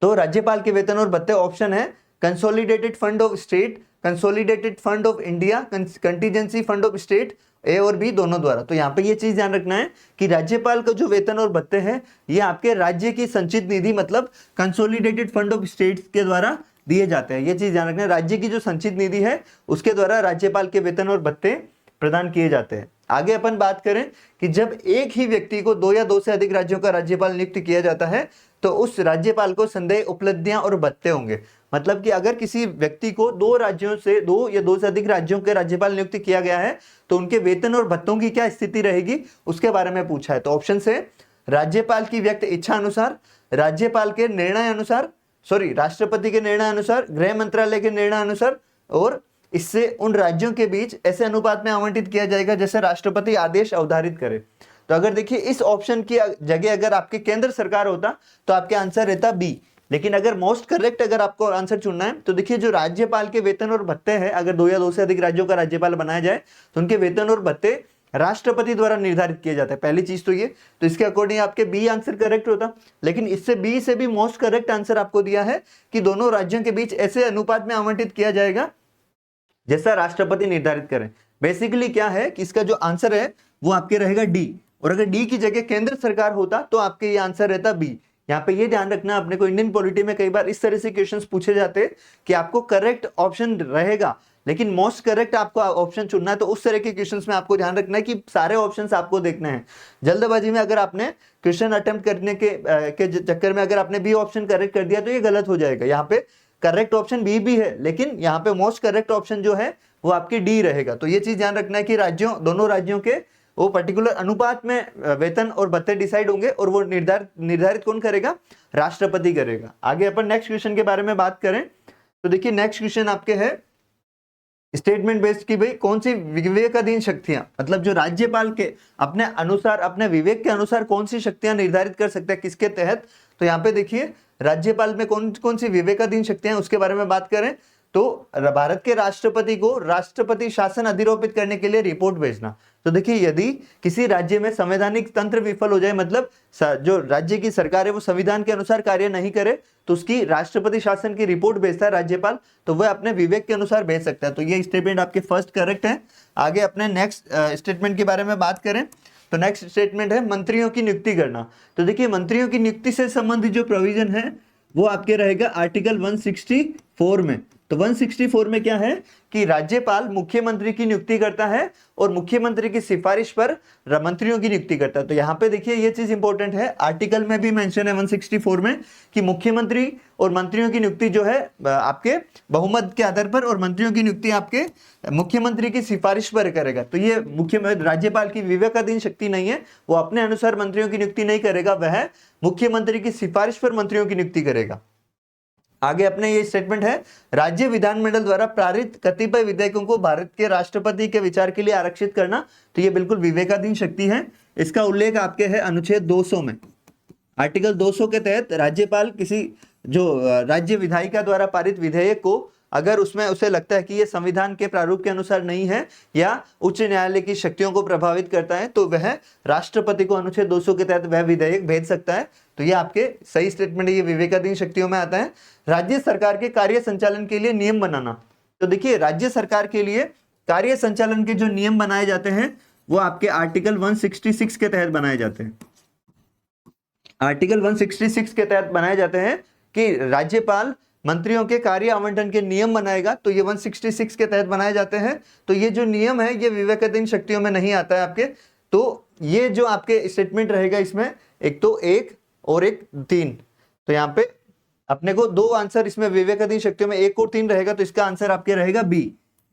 तो राज्यपाल के वेतन और भत्ते ऑप्शन है consolidated fund of state, consolidated fund of India, contingency fund of state, A और बी दोनों द्वारा। तो यहाँ पे ये चीज ध्यान रखना है कि राज्यपाल का जो वेतन और भत्ते हैं ये आपके राज्य की संचित निधि मतलब कंसोलिडेटेड फंड ऑफ स्टेट्स के द्वारा दिए जाते हैं। ये चीज ध्यान रखना है, राज्य की जो संचित निधि है उसके द्वारा राज्यपाल के वेतन और भत्ते प्रदान किए जाते हैं। आगे अपन बात करें कि जब एक ही व्यक्ति को 2 या 2 से अधिक राज्यों का राज्यपाल नियुक्त किया जाता है तो उस राज्यपाल को संदेह उपलब्धियां और भत्ते होंगे। मतलब कि अगर किसी व्यक्ति को 2 राज्यों से 2 या 2 से अधिक राज्यों के राज्यपाल नियुक्त किया गया है तो उनके वेतन और भत्तों की क्या स्थिति रहेगी उसके बारे में पूछा है। तो ऑप्शन है राज्यपाल की व्यक्त इच्छा अनुसार, राज्यपाल के निर्णय अनुसार, राष्ट्रपति के निर्णय अनुसार, गृह मंत्रालय के निर्णय अनुसार, और इससे उन राज्यों के बीच ऐसे अनुपात में आवंटित किया जाएगा जैसे राष्ट्रपति आदेश अवधारित करे। तो अगर देखिए इस ऑप्शन की जगह अगर आपके केंद्र सरकार होता तो आपके आंसर रहता बी। लेकिन अगर मोस्ट करेक्ट अगर आपको आंसर चुनना है तो देखिए जो राज्यपाल के वेतन और भत्ते हैं, अगर 2 या 2 से अधिक राज्यों का राज्यपाल बनाया जाए तो उनके वेतन और भत्ते राष्ट्रपति द्वारा निर्धारित किए जाते हैं। पहली चीज तो ये, तो इसके अकॉर्डिंग आपके बी आंसर करेक्ट होता। लेकिन इससे बी से भी मोस्ट करेक्ट आंसर आपको दिया है कि दोनों राज्यों के बीच ऐसे अनुपात में आवंटित किया जाएगा जैसा राष्ट्रपति निर्धारित करें। बेसिकली क्या है कि इसका जो आंसर है वो आपके रहेगा डी, और अगर डी की जगह केंद्र सरकार होता तो आपके ये आंसर रहता बी। यहाँ पे ये ध्यान रखना अपने को, इंडियन पॉलिटी में कई बार इस तरह से क्वेश्चंस पूछे जाते हैं कि आपको करेक्ट ऑप्शन रहेगा लेकिन मोस्ट करेक्ट आपको ऑप्शन चुनना है। तो उस तरह के क्वेश्चंस में आपको ध्यान रखना है कि सारे ऑप्शंस आपको देखने हैं। जल्दबाजी में अगर आपने क्वेश्चन अटेम्प्ट करने के चक्कर में अगर आपने बी ऑप्शन करेक्ट कर दिया तो ये गलत हो जाएगा। यहाँ पे करेक्ट ऑप्शन बी भी है लेकिन यहाँ पे मोस्ट करेक्ट ऑप्शन जो है वो आपकी डी रहेगा। तो ये चीज ध्यान रखना है कि दोनों राज्यों के वो पर्टिकुलर अनुपात में वेतन और भत्ते डिसाइड होंगे और वो निर्धारित कौन करेगा, राष्ट्रपति करेगा। आगे अपन नेक्स्ट क्वेश्चन के बारे में बात करें तो देखिए नेक्स्ट क्वेश्चन आपके है स्टेटमेंट बेस्ड की भाई कौन सी विवेकाधीन शक्तियां, मतलब जो राज्यपाल के अपने अनुसार, अपने विवेक के अनुसार कौन सी शक्तियां निर्धारित कर सकते हैं किसके तहत। तो यहाँ पे देखिए राज्यपाल में कौन कौन सी विवेकाधीन शक्तियां उसके बारे में बात करें तो भारत के राष्ट्रपति को राष्ट्रपति शासन अधिरोपित करने के लिए रिपोर्ट भेजना। तो देखिए यदि किसी राज्य में संवैधानिक तंत्र विफल हो जाए, मतलब जो राज्य की सरकार है वो संविधान के अनुसार कार्य नहीं करे, तो उसकी राष्ट्रपति शासन की रिपोर्ट भेजता है राज्यपाल, तो वह अपने विवेक के अनुसार भेज सकता है। तो ये स्टेटमेंट आपके फर्स्ट करेक्ट है। आगे अपने नेक्स्ट स्टेटमेंट के बारे में बात करें तो नेक्स्ट स्टेटमेंट है मंत्रियों की नियुक्ति करना। तो देखिए मंत्रियों की नियुक्ति से संबंधित जो प्रोविजन है वो आपके रहेगा आर्टिकल 164 में। तो 164 में क्या है कि राज्यपाल मुख्यमंत्री की नियुक्ति करता है और मुख्यमंत्री की सिफारिश पर मंत्रियों की नियुक्ति करता है। तो यहाँ पे देखिए ये चीज इंपॉर्टेंट है, आर्टिकल में भी मेंशन है 164 में कि मुख्यमंत्री और मंत्रियों की नियुक्ति जो है आपके बहुमत के आधार पर और मंत्रियों की नियुक्ति आपके मुख्यमंत्री की सिफारिश पर करेगा। तो ये राज्यपाल की विवेकाधीन शक्ति नहीं है, वो अपने अनुसार मंत्रियों की नियुक्ति नहीं करेगा, वह मुख्यमंत्री की सिफारिश पर मंत्रियों की नियुक्ति करेगा। आगे अपने ये स्टेटमेंट है राज्य विधानमंडल द्वारा पारित कतिपय विधेयकों को भारत के राष्ट्रपति के विचार के लिए आरक्षित करना। तो ये बिल्कुल विवेकाधीन शक्ति है। इसका उल्लेख आपके है अनुच्छेद 200 में। आर्टिकल 200 के तहत राज्यपाल किसी जो राज्य विधायिका द्वारा पारित विधेयक को अगर उसमें उसे लगता है कि ये संविधान के प्रारूप के अनुसार नहीं है या उच्च न्यायालय की शक्तियों को प्रभावित करता है तो वह राष्ट्रपति को अनुच्छेद 200 के तहत वह विधेयक भेज सकता है। तो ये आपके सही स्टेटमेंट है, ये विवेकाधीन शक्तियों में आता है। राज्य सरकार के कार्य संचालन के लिए नियम बनाना। तो देखिए राज्य सरकार के लिए कार्य संचालन के जो नियम बनाए जाते हैं वो आपके आर्टिकल 166 के तहत बनाए जाते हैं। आर्टिकल 166 के तहत बनाए जाते हैं कि राज्यपाल मंत्रियों के कार्य आवंटन के नियम बनाएगा। तो ये 166 के तहत बनाए जाते हैं। तो ये जो नियम है ये विवेकाधीन शक्तियों में नहीं आता है आपके। तो ये जो आपके स्टेटमेंट रहेगा इसमें एक तो 1 और एक 3। तो यहाँ पे अपने को 2 आंसर इसमें विवेकाधीन शक्तियों में 1 और 3 रहेगा। तो इसका आंसर आपके रहेगा बी।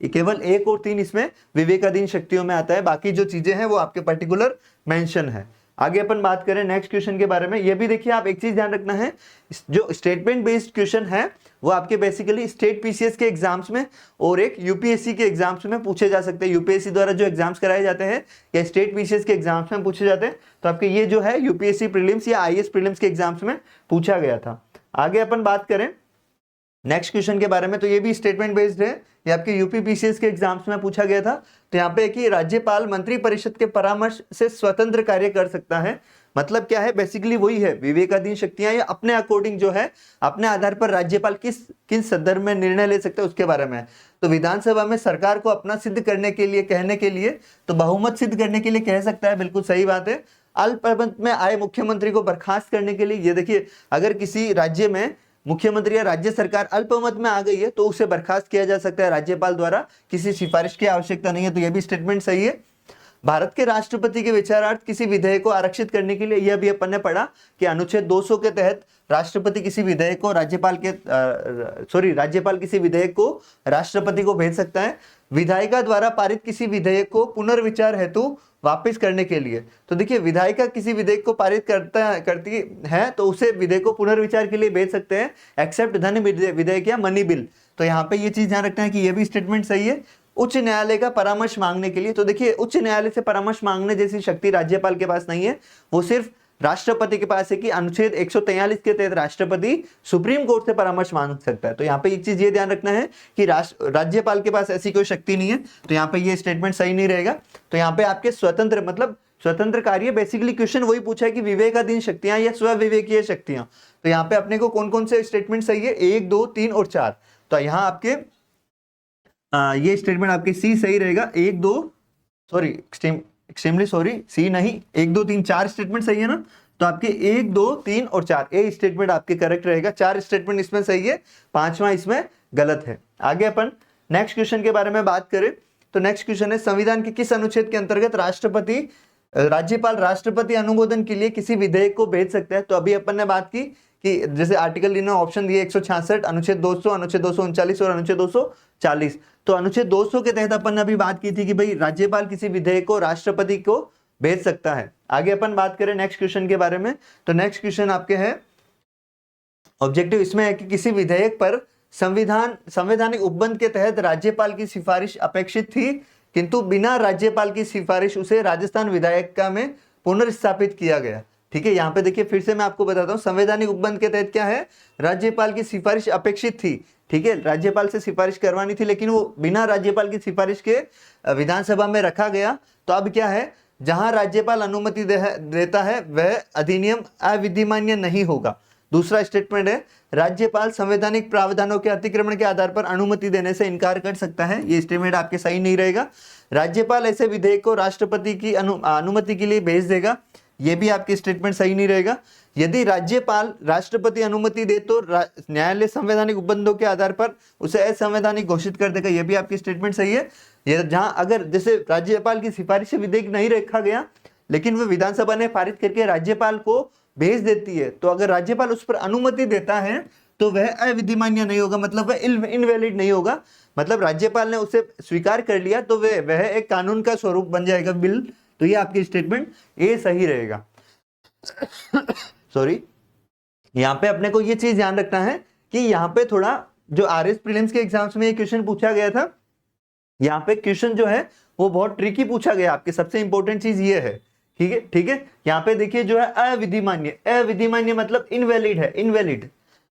केवल 1 और 3 इसमें विवेकाधीन शक्तियों में आता है, बाकी जो चीजें हैं वो आपके पर्टिकुलर मेंशन है। आगे अपन बात करें नेक्स्ट क्वेश्चन के बारे में। ये भी देखिए आप एक चीज ध्यान रखना है, जो स्टेटमेंट बेस्ड क्वेश्चन है वो आपके बेसिकली स्टेट पीसीएस के एग्जाम्स में और एक यूपीएससी के एग्जाम्स में पूछे जा सकते हैं। यूपीएससी द्वारा जो एग्जाम्स कराए जाते हैं या स्टेट पीसीएस के एग्जाम्स में पूछे जाते हैं। तो आपके ये जो है यूपीएससी प्रीलिम्स या आईएएस प्रीलिम्स के एग्जाम्स में पूछा गया था। आगे अपन बात करें नेक्स्ट क्वेश्चन के बारे में, तो ये भी स्टेटमेंट बेस्ड है, ये आपके यूपी पीसीएस के एग्जाम्स में पूछा गया था। तो यहाँ पे कि राज्यपाल मंत्री परिषद के परामर्श से स्वतंत्र कार्य कर सकता है। मतलब क्या है, बेसिकली वही है विवेकाधीन शक्तियां या अपने अकॉर्डिंग जो है अपने आधार पर राज्यपाल किस संदर्भ में निर्णय ले सकता है उसके बारे में। तो विधानसभा में सरकार को अपना सिद्ध करने के लिए कहने के लिए तो बहुमत सिद्ध करने के लिए कह सकता है, बिल्कुल सही बात है। अल्पमत में आए मुख्यमंत्री को बर्खास्त करने के लिए, ये देखिए अगर किसी राज्य में मुख्यमंत्री या राज्य सरकार अल्पमत में आ गई है तो उसे बर्खास्त किया जा सकता है राज्यपाल द्वारा, किसी सिफारिश की आवश्यकता नहीं है। तो यह भी स्टेटमेंट सही है। भारत के राष्ट्रपति के विचारार्थ किसी विधेयक को आरक्षित करने के लिए, यह भी अपन ने पढ़ा कि अनुच्छेद 200 के तहत राष्ट्रपति किसी विधेयक को राज्यपाल किसी विधेयक को राष्ट्रपति को भेज सकता है। विधायिका द्वारा पारित किसी विधेयक को पुनर्विचार हेतु वापस करने के लिए, तो देखिए विधायिका किसी विधेयक को पारित करती है तो उसे विधेयक को पुनर्विचार के लिए भेज सकते हैं, एक्सेप्ट धन विधेयक या मनी बिल। तो यहाँ पे ये चीज ध्यान रखना है कि ये भी स्टेटमेंट सही है। उच्च न्यायालय का परामर्श मांगने के लिए, तो देखिए उच्च न्यायालय से परामर्श मांगने जैसी शक्ति राज्यपाल के पास नहीं है, वो सिर्फ राष्ट्रपति के पास है कि अनुच्छेद 143 के तहत राष्ट्रपति सुप्रीम कोर्ट से परामर्श मांग सकता है। तो यहाँ पे एक चीज ये ध्यान रखना है कि राज्यपाल के पास ऐसी कोई शक्ति नहीं है। तो यहाँ पे ये स्टेटमेंट सही नहीं रहेगा। तो यहाँ पे आपके स्वतंत्र मतलब स्वतंत्र कार्य, बेसिकली क्वेश्चन वही पूछा है कि विवेकाधीन शक्तियां या स्वविवेकीय शक्तियां। तो यहाँ पे अपने को कौन कौन से स्टेटमेंट सही है, 1, 2, 3 और 4। तो यहाँ आपके ये स्टेटमेंट आपके सी सही रहेगा। 1, 2 एक्सट्रीमली सॉरी सी नहीं, 1, 2, 3, 4 स्टेटमेंट सही है ना। तो आपके 1, 2, 3 और 4 ए स्टेटमेंट आपके करेक्ट रहेगा। 4 स्टेटमेंट इसमें सही है, 5वां इसमें गलत है। आगे अपन नेक्स्ट क्वेश्चन के बारे में बात करें तो नेक्स्ट क्वेश्चन है संविधान के किस अनुच्छेद के अंतर्गत राज्यपाल राष्ट्रपति अनुमोदन के लिए किसी विधेयक को भेज सकता है। तो अभी अपन ने बात की कि जैसे आर्टिकल ने ऑप्शन दिए 166, अनुच्छेद 200, अनुच्छेद 239 और अनुच्छेद 240। तो अनुच्छेद 200 के तहत अपन ने अभी बात की थी कि भाई राज्यपाल किसी विधेयक को राष्ट्रपति को भेज सकता है। आगे अपन बात करें नेक्स्ट क्वेश्चन के बारे में, तो नेक्स्ट क्वेश्चन आपके है ऑब्जेक्टिव इसमें है कि किसी विधेयक पर संवैधानिक उपबंध के तहत राज्यपाल की सिफारिश अपेक्षित थी, किंतु बिना राज्यपाल की सिफारिश उसे राजस्थान विधायिका में पुनर्स्थापित किया गया। ठीक है, यहाँ पे देखिए फिर से मैं आपको बताता हूँ, संवैधानिक उपबंध के तहत क्या है, राज्यपाल की सिफारिश अपेक्षित थी। ठीक है, राज्यपाल से सिफारिश करवानी थी, लेकिन वो बिना राज्यपाल की सिफारिश के विधानसभा में रखा गया। तो अब क्या है, जहां राज्यपाल अनुमति देता है वह अधिनियम अविधिमान्य नहीं होगा। दूसरा स्टेटमेंट है, राज्यपाल संवैधानिक प्रावधानों के अतिक्रमण के आधार पर अनुमति देने से इनकार कर सकता है। ये स्टेटमेंट आपके सही नहीं रहेगा। राज्यपाल ऐसे विधेयक को राष्ट्रपति की अनुमति के लिए भेज देगा, ये भी आपकी स्टेटमेंट सही नहीं रहेगा। यदि राज्यपाल राष्ट्रपति अनुमति दे तो न्यायालय संवैधानिक उपबंधों के आधार पर उसे असंवैधानिक घोषित कर देगा, ये भी आपकी स्टेटमेंट सही है। ये जहां अगर जैसे राज्यपाल की सिफारिश से विधेयक नहीं रखा गया, लेकिन वह विधानसभा ने पारित करके राज्यपाल को भेज देती है, तो अगर राज्यपाल उस पर अनुमति देता है तो वह अविधिमान्य नहीं होगा, मतलब वह इनवैलिड नहीं होगा। मतलब राज्यपाल ने उसे स्वीकार कर लिया तो वह एक कानून का स्वरूप बन जाएगा, बिल। तो ये आपकी स्टेटमेंट ए सही रहेगा। सॉरी, यहाँ पे अपने को ये चीज ध्यान रखना है कि यहाँ पे थोड़ा जो आरएस प्रीलिम्स के एग्जाम्स में ये क्वेश्चन पूछा गया था, यहाँ पे क्वेश्चन जो है वो बहुत ट्रिकी पूछा गया आपके। सबसे इंपॉर्टेंट चीज ये है, ठीक है, ठीक है। यहाँ पे देखिए जो है अविधिमान्य, अविधिमान्य मतलब इनवैलिड है, इनवैलिड।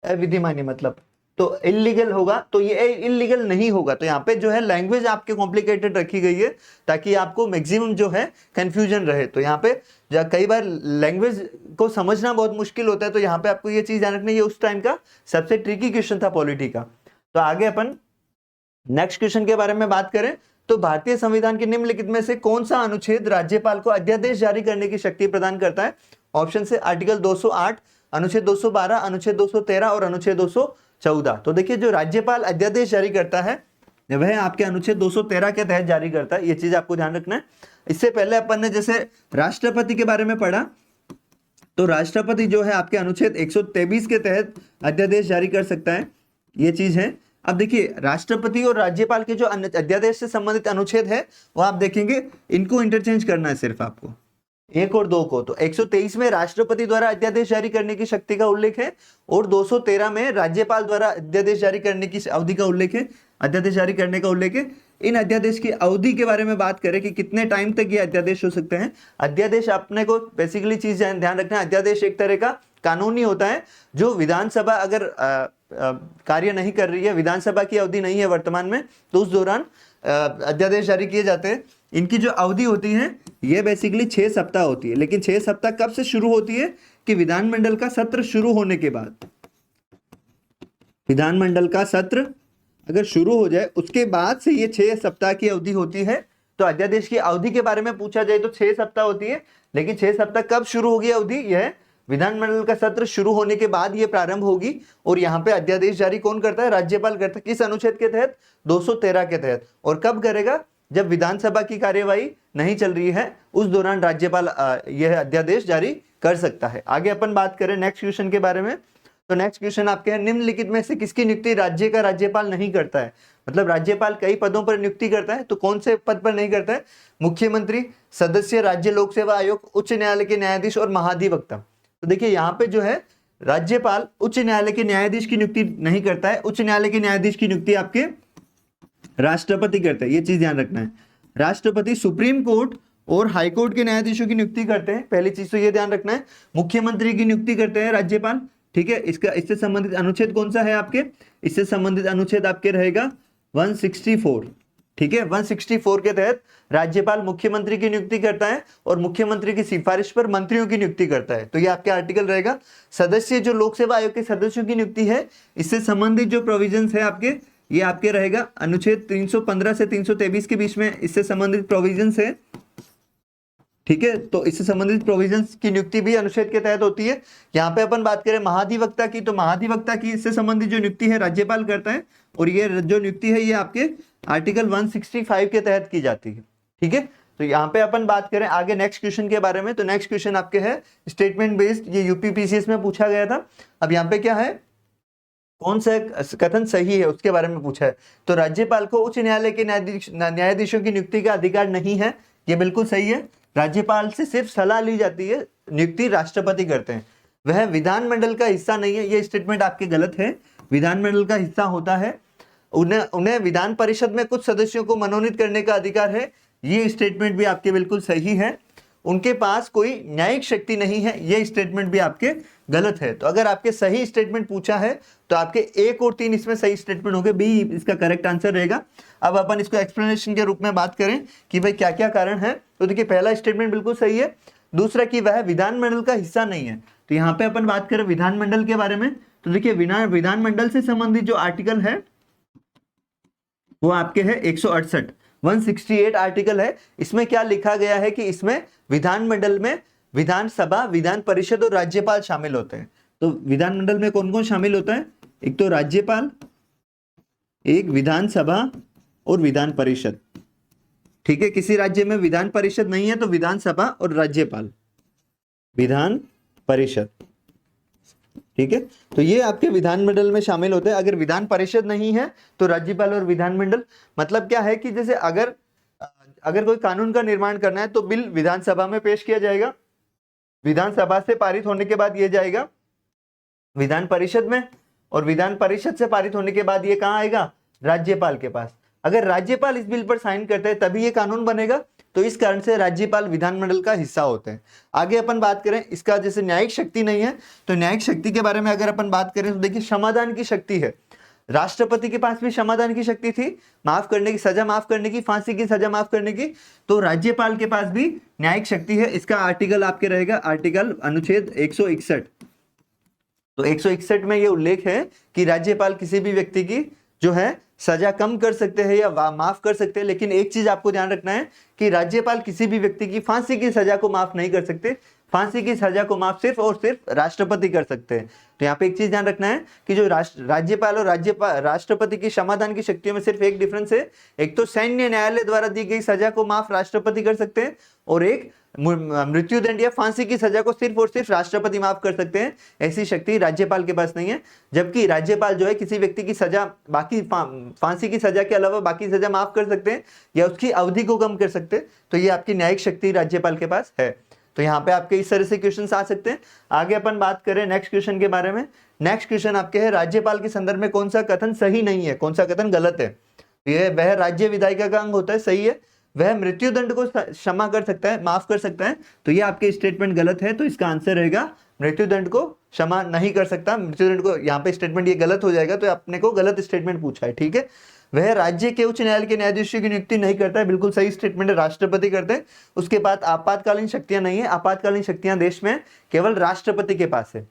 अविधिमान्य मतलब तो इलीगल होगा, तो ये इलीगल नहीं होगा। तो यहाँ पे जो है लैंग्वेज आपके कॉम्प्लिकेटेड रखी गई है ताकि आपको मैक्सिमम जो है कंफ्यूजन रहे। तो यहाँ पे कई बार लैंग्वेज को समझना बहुत मुश्किल होता है, तो यहाँ पे आपको ये चीज ध्यान रखनी है, ये उस टाइम का सबसे ट्रिकी क्वेश्चन था पॉलिटी का। तो आगे अपन नेक्स्ट क्वेश्चन के बारे में बात करें तो भारतीय संविधान के निम्नलिखित में से कौन सा अनुच्छेद राज्यपाल को अध्यादेश जारी करने की शक्ति प्रदान करता है? ऑप्शन से आर्टिकल 208, अनुच्छेद 212, अनुच्छेद 213 और अनुच्छेद 214। तो देखिए जो राज्यपाल अध्यादेश जारी करता है वह आपके अनुच्छेद 213 के तहत जारी करता है, ये चीज आपको ध्यान रखना है। इससे पहले अपन ने जैसे राष्ट्रपति के बारे में पढ़ा, तो राष्ट्रपति जो है आपके अनुच्छेद 123 के तहत अध्यादेश जारी कर सकता है, ये चीज है। अब देखिए राष्ट्रपति और राज्यपाल के जो अध्यादेश से संबंधित अनुच्छेद है वो आप देखेंगे, इनको इंटरचेंज करना है सिर्फ आपको, 1 और 2 को। तो 123 में राष्ट्रपति द्वारा अध्यादेश जारी करने की शक्ति का उल्लेख है और 213 में राज्यपाल द्वारा अध्यादेश जारी करने की अवधि का उल्लेख है, अध्यादेश जारी करने का उल्लेख है। इन अध्यादेश की अवधि के बारे में बात करें कि कितने टाइम तक ये अध्यादेश हो सकते हैं। अध्यादेश अपने को बेसिकली चीज ध्यान रखना है, अध्यादेश एक तरह का कानूनी होता है जो विधानसभा अगर कार्य नहीं कर रही है, विधानसभा की अवधि नहीं है वर्तमान में, तो उस दौरान अध्यादेश जारी किए जाते हैं। इनकी जो अवधि होती है ये बेसिकली 6 सप्ताह होती है, लेकिन 6 सप्ताह कब से शुरू होती है कि विधानमंडल का सत्र शुरू होने के बाद। विधानमंडल का सत्र अगर शुरू हो जाए उसके बाद से ये 6 सप्ताह की अवधि होती है। तो अध्यादेश की अवधि के बारे में पूछा जाए तो 6 सप्ताह होती है, लेकिन 6 सप्ताह कब शुरू होगी अवधि, यह विधानमंडल का सत्र शुरू होने के बाद ये प्रारंभ होगी। और यहाँ पे अध्यादेश जारी कौन करता है? राज्यपाल करता है। किस अनुच्छेद के तहत? 213 के तहत। और कब करेगा? जब विधानसभा की कार्यवाही नहीं चल रही है, उस दौरान राज्यपाल यह अध्यादेश जारी कर सकता है। आगे अपन बात करें नेक्स्ट क्वेश्चन के बारे में, तो नेक्स्ट क्वेश्चन आपके है, निम्नलिखित में से किसकी नियुक्ति राज्य का राज्यपाल नहीं करता है? मतलब राज्यपाल कई पदों पर नियुक्ति करता है, तो कौन से पद पर नहीं करता है? मुख्यमंत्री, सदस्य राज्य लोक सेवा आयोग, उच्च न्यायालय के न्यायाधीश और महाधिवक्ता। तो देखिए यहाँ पे जो है राज्यपाल उच्च न्यायालय के न्यायाधीश की नियुक्ति नहीं करता है, उच्च न्यायालय के न्यायाधीश की नियुक्ति आपके राष्ट्रपति करते हैं, ये चीज ध्यान रखना है। राष्ट्रपति सुप्रीम कोर्ट और हाई कोर्ट के न्यायाधीशों की नियुक्ति करते हैं, पहली चीज तो ये ध्यान रखना है। मुख्यमंत्री की नियुक्ति करते हैं राज्यपाल, ठीक है। इससे संबंधित अनुच्छेद कौन सा है आपके? इससे संबंधित अनुच्छेद आपके रहेगा 164, ठीक है। 164 के तहत राज्यपाल मुख्यमंत्री की नियुक्ति करता है और मुख्यमंत्री की सिफारिश पर मंत्रियों की नियुक्ति करता है। तो ये आपके आर्टिकल रहेगा। सदस्य जो लोक सेवा आयोग के सदस्यों की नियुक्ति है, इससे संबंधित जो प्रोविजंस है आपके, ये आपके रहेगा अनुच्छेद 315 से 323 के बीच में इससे संबंधित प्रोविजंस है, ठीक है। तो इससे संबंधित प्रोविजंस की नियुक्ति भी अनुच्छेद के तहत होती है। यहाँ पे अपन बात करें महाधिवक्ता की, तो महाधिवक्ता की इससे संबंधित जो नियुक्ति है राज्यपाल करता है और ये जो नियुक्ति है ये आपके आर्टिकल 165 के तहत की जाती है, ठीक है। तो यहाँ पे अपन बात करें आगे नेक्स्ट क्वेश्चन के बारे में, तो नेक्स्ट क्वेश्चन आपके है स्टेटमेंट बेस्ड, ये यूपीपीसीएस में पूछा गया था। अब यहाँ पे क्या है, कौन सा कथन सही है उसके बारे में पूछा है। तो राज्यपाल को उच्च न्यायालय के न्यायाधीशों की नियुक्ति का अधिकार नहीं है, ये बिल्कुल सही है। राज्यपाल से सिर्फ सलाह ली जाती है, नियुक्ति राष्ट्रपति करते हैं। वह विधानमंडल का हिस्सा नहीं है, ये स्टेटमेंट आपके गलत है। विधानमंडल का हिस्सा होता है, उन्हें उन्हें विधान परिषद में कुछ सदस्यों को मनोनीत करने का अधिकार है। ये स्टेटमेंट भी आपके बिल्कुल सही है। उनके पास कोई न्यायिक शक्ति नहीं है, ये स्टेटमेंट भी आपके गलत है। तो अगर आपके सही स्टेटमेंट पूछा है तो आपके 1 और 3 इसमें सही स्टेटमेंट होंगे, बी इसका करेक्ट आंसर रहेगा। अब अपन इसको एक्सप्लेनेशन के रूप में बात करें कि भाई क्या क्या कारण है, तो देखिए पहला स्टेटमेंट बिल्कुल सही है। दूसरा कि वह विधानमंडल का हिस्सा नहीं है। तो यहाँ पे अपन बात करें विधानमंडल के बारे में, तो देखिए विधानमंडल से संबंधित जो आर्टिकल है वो आपके है 168, 168 आर्टिकल है। इसमें क्या लिखा गया है कि इसमें विधानमंडल में विधानसभा, विधान परिषद और राज्यपाल शामिल होते हैं। तो विधानमंडल में कौन कौन शामिल होता है? एक तो राज्यपाल, एक विधानसभा और विधान परिषद। ठीक है, किसी राज्य में विधान परिषद नहीं है तो विधानसभा और राज्यपाल, विधान परिषद। ठीक है, तो ये आपके विधानमंडल में शामिल होते हैं। अगर विधान परिषद नहीं है तो राज्यपाल और विधानमंडल। मतलब क्या है कि जैसे अगर कोई कानून का निर्माण करना है तो बिल विधानसभा में पेश किया जाएगा, विधानसभा से पारित होने के बाद ये जाएगा विधान परिषद में, और विधान परिषद से पारित होने के बाद ये कहाँ आएगा? राज्यपाल के पास। अगर राज्यपाल इस बिल पर साइन करते हैं तभी ये कानून बनेगा। तो इस कारण से राज्यपाल विधानमंडल का हिस्सा होते हैं। आगे अपन बात करें इसका, जैसे न्यायिक शक्ति नहीं है तो न्यायिक शक्ति के बारे में अगर अपन बात करें तो देखिए समाधान की शक्ति है। राष्ट्रपति के पास भी समाधान की शक्ति थी, माफ करने की, सजा माफ करने की, फांसी की सजा माफ करने की। तो राज्यपाल के पास भी न्यायिक शक्ति है। इसका आर्टिकल आपके रहेगा आर्टिकल अनुच्छेद 161। तो 161 में ये उल्लेख है कि राज्यपाल किसी भी व्यक्ति की जो है सजा कम कर सकते हैं या माफ कर सकते हैं। लेकिन एक चीज आपको ध्यान रखना है कि राज्यपाल किसी भी व्यक्ति की फांसी की सजा को माफ नहीं कर सकते। फांसी की सजा को माफ सिर्फ और सिर्फ राष्ट्रपति कर सकते हैं। तो यहाँ पे एक चीज ध्यान रखना है कि जो राज्यपाल और राष्ट्रपति की समाधान की शक्तियों में सिर्फ एक डिफरेंस है। एक तो सैन्य न्यायालय द्वारा दी गई सजा को माफ राष्ट्रपति कर सकते हैं, और एक मृत्युदंड या फांसी की सजा को सिर्फ और सिर्फ राष्ट्रपति माफ कर सकते हैं। ऐसी शक्ति राज्यपाल के पास नहीं है। जबकि राज्यपाल जो है किसी व्यक्ति की सजा, बाकी फांसी की सजा के अलावा बाकी सजा माफ कर सकते हैं या उसकी अवधि को कम कर सकते हैं। तो ये आपकी न्यायिक शक्ति राज्यपाल के पास है। तो यहाँ पे आपके इस तरह से क्वेश्चन आ सकते हैं। आगे अपन बात करें नेक्स्ट क्वेश्चन के बारे में। नेक्स्ट क्वेश्चन आपके है राज्यपाल के संदर्भ में कौन सा कथन सही नहीं है, कौन सा कथन गलत है? ये वह राज्य विधायिका का अंग होता है, सही है। वह मृत्युदंड को क्षमा कर सकता है, माफ कर सकता है। तो ये आपके स्टेटमेंट गलत है। तो इसका आंसर रहेगा मृत्युदंड को क्षमा नहीं कर सकता। मृत्युदंड को यहाँ पे स्टेटमेंट ये गलत हो जाएगा, तो अपने को गलत स्टेटमेंट पूछा है। ठीक है, वह राज्य के उच्च न्यायालय के न्यायाधीशों की नियुक्ति नहीं करता है, बिल्कुल सही स्टेटमेंट है, राष्ट्रपति करते हैं। उसके बाद आपातकालीन शक्तियां नहीं है, आपातकालीन शक्तियां देश में केवल राष्ट्रपति के पास है।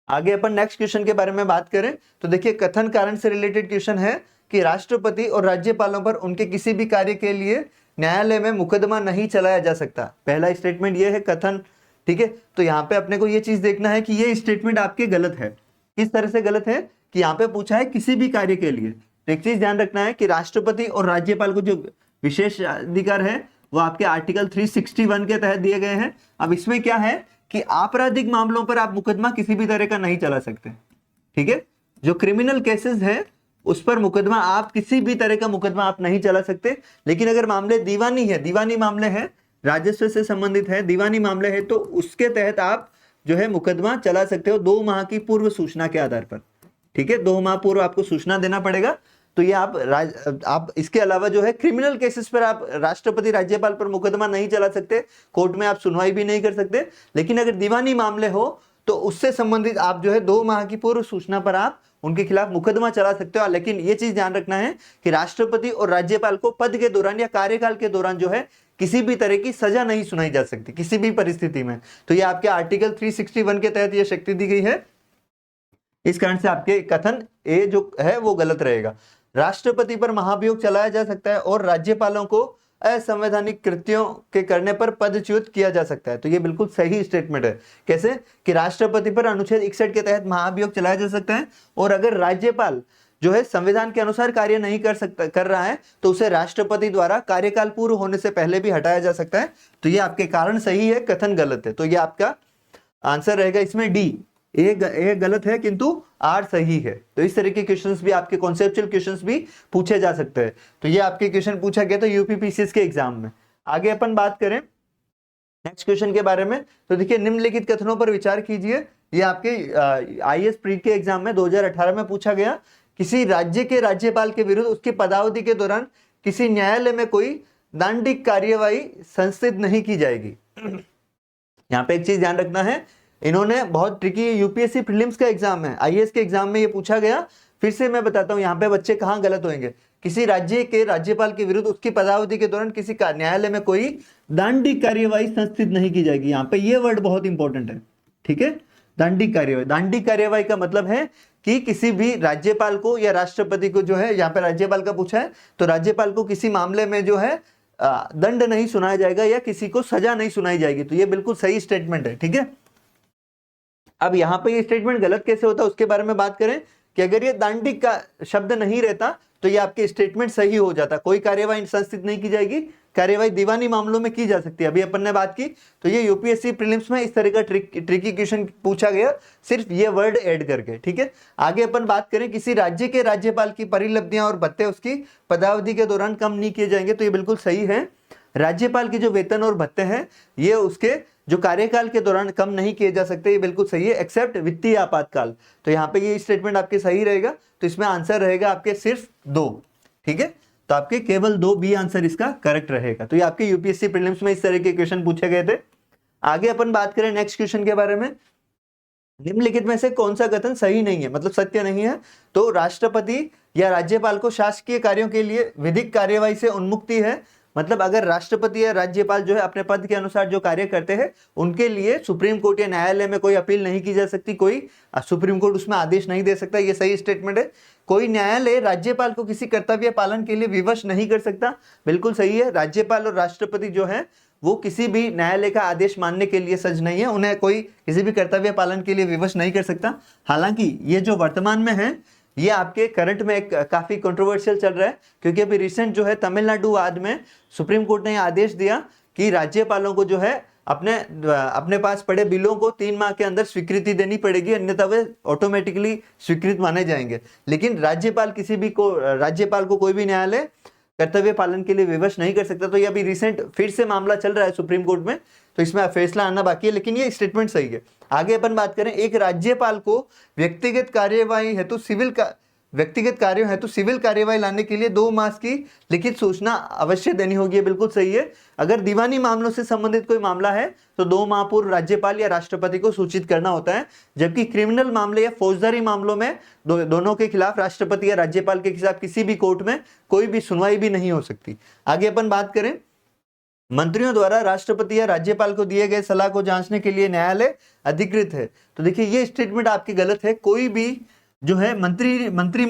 आगे अपन नेक्स्ट क्वेश्चन के बारे में बात करें तो देखिए कथन कारण से रिलेटेड क्वेश्चन है कि राष्ट्रपति और राज्यपालों पर उनके किसी भी कार्य के लिए न्यायालय में मुकदमा नहीं चलाया जा सकता। पहला स्टेटमेंट ये है कथन। ठीक है, तो यहाँ पे अपने को ये चीज देखना है कि ये स्टेटमेंट आपके गलत है। किस तरह से गलत है कि यहाँ पे पूछा है किसी भी कार्य के लिए। तो एक चीज ध्यान रखना है कि राष्ट्रपति और राज्यपाल को जो विशेष अधिकार है वो आपके आर्टिकल 361 के तहत दिए गए हैं। अब इसमें क्या है कि आपराधिक मामलों पर आप मुकदमा किसी भी तरह का नहीं चला सकते। ठीक है, जो क्रिमिनल केसेस है उस पर मुकदमा, आप किसी भी तरह का मुकदमा आप नहीं चला सकते। लेकिन अगर मामले दीवानी है, दीवानी मामले हैं, राजस्व से संबंधित है, दीवानी मामले है, तो उसके तहत आप जो है मुकदमा चला सकते हो 2 माह की पूर्व सूचना के आधार पर। ठीक है, 2 माह पूर्व आपको सूचना देना पड़ेगा। तो ये आप इसके अलावा जो है क्रिमिनल केसेस पर आप राष्ट्रपति राज्यपाल पर मुकदमा नहीं चला सकते, कोर्ट में आप सुनवाई भी नहीं कर सकते। लेकिन अगर दीवानी मामले हो तो उससे संबंधित आप जो है 2 माह की पूर्व सूचना पर आप उनके खिलाफ मुकदमा चला सकते हो। लेकिन ये चीज ध्यान रखना है कि राष्ट्रपति और राज्यपाल को पद के दौरान या कार्यकाल के दौरान जो है किसी भी तरह की सजा नहीं सुनाई जा सकती किसी भी परिस्थिति में। तो ये आपके आर्टिकल 361 के तहत ये शक्ति दी गई है। इस कारण से आपके कथन ए जो है वो गलत रहेगा। राष्ट्रपति पर महाभियोग चलाया जा सकता है और राज्यपालों को असंवैधानिक कृत्यों के करने पर पदच्युत किया जा सकता है। तो ये बिल्कुल सही स्टेटमेंट है। कैसे कि राष्ट्रपति पर अनुच्छेद 61 के तहत महाभियोग चलाया जा सकता है, और अगर राज्यपाल जो है संविधान के अनुसार कार्य नहीं कर रहा है तो उसे राष्ट्रपति द्वारा कार्यकाल पूर्ण होने से पहले भी हटाया जा सकता है। तो ये आपके कारण सही है, कथन गलत है। तो ये आपका आंसर रहेगा इसमें डी। ए गलत है किंतु आर सही है। तो इस तरह के क्वेश्चंस भी आपके कॉन्सेप्चुअल क्वेश्चंस भी पूछे जा सकते हैं। तो ये आपके क्वेश्चन पूछा गया था यूपीपीसीएस के एग्जाम में। आगे अपन बात करें नेक्स्ट क्वेश्चन के बारे में। तो देखिए निम्नलिखित कथनों पर विचार कीजिए ये आपके आईएएस प्री के एग्जाम में 2018 में पूछा गया। किसी राज्य के राज्यपाल के विरुद्ध उसकी पदावधि के दौरान किसी न्यायालय में कोई दंडिक कार्यवाही संस्थित नहीं की जाएगी। यहाँ पे एक चीज ध्यान रखना है, इन्होंने बहुत ट्रिकी, यूपीएससी प्रीलिम्स का एग्जाम है, आईएएस के एग्जाम में ये पूछा गया। फिर से मैं बताता हूँ यहाँ पे बच्चे कहाँ गलत होंगे। किसी राज्य के राज्यपाल के विरुद्ध उसकी पदावधि के दौरान किसी न्यायालय में कोई दंडिक कार्यवाही संस्थित नहीं की जाएगी। यहाँ पे ये वर्ड बहुत इंपॉर्टेंट है, ठीक है। दंडिक कार्यवाही, दंडिक कार्यवाही का मतलब है कि किसी भी राज्यपाल को या राष्ट्रपति को जो है, यहाँ पे राज्यपाल का पूछा है, तो राज्यपाल को किसी मामले में जो है दंड नहीं सुनाया जाएगा या किसी को सजा नहीं सुनाई जाएगी। तो ये बिल्कुल सही स्टेटमेंट है, ठीक है। अब यहाँ पे ये स्टेटमेंट गलत कैसे होता है उसके बारे में बात करें कि अगर ये दंडिक का शब्द नहीं रहता तो ये आपके स्टेटमेंट सही हो जाता। कोई कार्यवाही संस्थित नहीं की जाएगी, कार्यवाही दीवानी मामलों में की जा सकती है। अभी अपन ने बात की, तो ये यूपीएससी प्रीलिम्स में इस तरह का ट्रिकी क्वेश्चन पूछा गया सिर्फ ये वर्ड ऐड करके, ठीक है। आगे अपन बात करें, किसी राज्य के राज्यपाल की परिलब्धियां और भत्ते उसकी पदावधि के दौरान कम नहीं किए जाएंगे। तो ये बिल्कुल सही है। राज्यपाल के जो वेतन और भत्ते हैं ये उसके जो कार्यकाल के दौरान कम नहीं किए जा सकते, ये बिल्कुल सही है, एक्सेप्ट वित्तीय आपातकाल। तो यहाँ पे ये स्टेटमेंट आपके सही रहेगा। तो इसमें आंसर रहेगा आपके सिर्फ 2, ठीक है। तो आपके केवल 2 बी आंसर इसका करेक्ट रहेगा। तो ये आपके यूपीएससी प्रीलिम्स में इस तरह के क्वेश्चन पूछे गए थे। आगे अपन बात करें नेक्स्ट क्वेश्चन के बारे में, निम्नलिखित में से कौन सा कथन सही नहीं है, मतलब सत्य नहीं है। तो राष्ट्रपति या राज्यपाल को शासकीय कार्यों के लिए विधिक कार्यवाही से उन्मुक्ति है। मतलब अगर राष्ट्रपति या राज्यपाल जो है अपने पद के अनुसार जो कार्य करते हैं उनके लिए सुप्रीम कोर्ट या न्यायालय में कोई अपील नहीं की जा सकती, कोई सुप्रीम कोर्ट उसमें आदेश नहीं दे सकता। ये सही स्टेटमेंट है। कोई न्यायालय राज्यपाल को किसी कर्तव्य पालन के लिए विवश नहीं कर सकता, बिल्कुल सही है। राज्यपाल और राष्ट्रपति जो है वो किसी भी न्यायालय का आदेश मानने के लिए सज्ज नहीं है, उन्हें कोई किसी भी कर्तव्य पालन के लिए विवश नहीं कर सकता। हालांकि ये जो वर्तमान में है ये आपके करंट में एक काफी कंट्रोवर्शियल चल रहा है, क्योंकि अभी रिसेंट जो है तमिलनाडु वाद में सुप्रीम कोर्ट ने आदेश दिया कि राज्यपालों को जो है अपने पास पड़े बिलों को 3 माह के अंदर स्वीकृति देनी पड़ेगी, अन्यथा वे ऑटोमेटिकली स्वीकृत माने जाएंगे। लेकिन राज्यपाल को कोई भी न्यायालय कर्तव्य पालन के लिए विवश नहीं कर सकता। तो ये अभी रिसेंट फिर से मामला चल रहा है सुप्रीम कोर्ट में, तो इसमें फैसला आना बाकी है, लेकिन ये स्टेटमेंट सही है। आगे अपन बात करें, एक राज्यपाल को व्यक्तिगत कार्यों हेतु सिविल कार्यवाही लाने के लिए 2 मास की लिखित सूचना अवश्य देनी होगी, बिल्कुल सही है। अगर दीवानी मामलों से संबंधित कोई मामला है तो 2 माह पूर्व राज्यपाल या राष्ट्रपति को सूचित करना होता है, जबकि क्रिमिनल मामले या फौजदारी मामलों में दोनों के खिलाफ राष्ट्रपति या राज्यपाल के खिलाफ किसी भी कोर्ट में कोई भी सुनवाई भी नहीं हो सकती। आगे अपन बात करें, मंत्रियों द्वारा राष्ट्रपति या राज्यपाल को दिए गए सलाह को जांचने के लिए न्यायालय अधिकृत है। तो देखिए ये स्टेटमेंट आपकी गलत है। कोई भी जो है मंत्री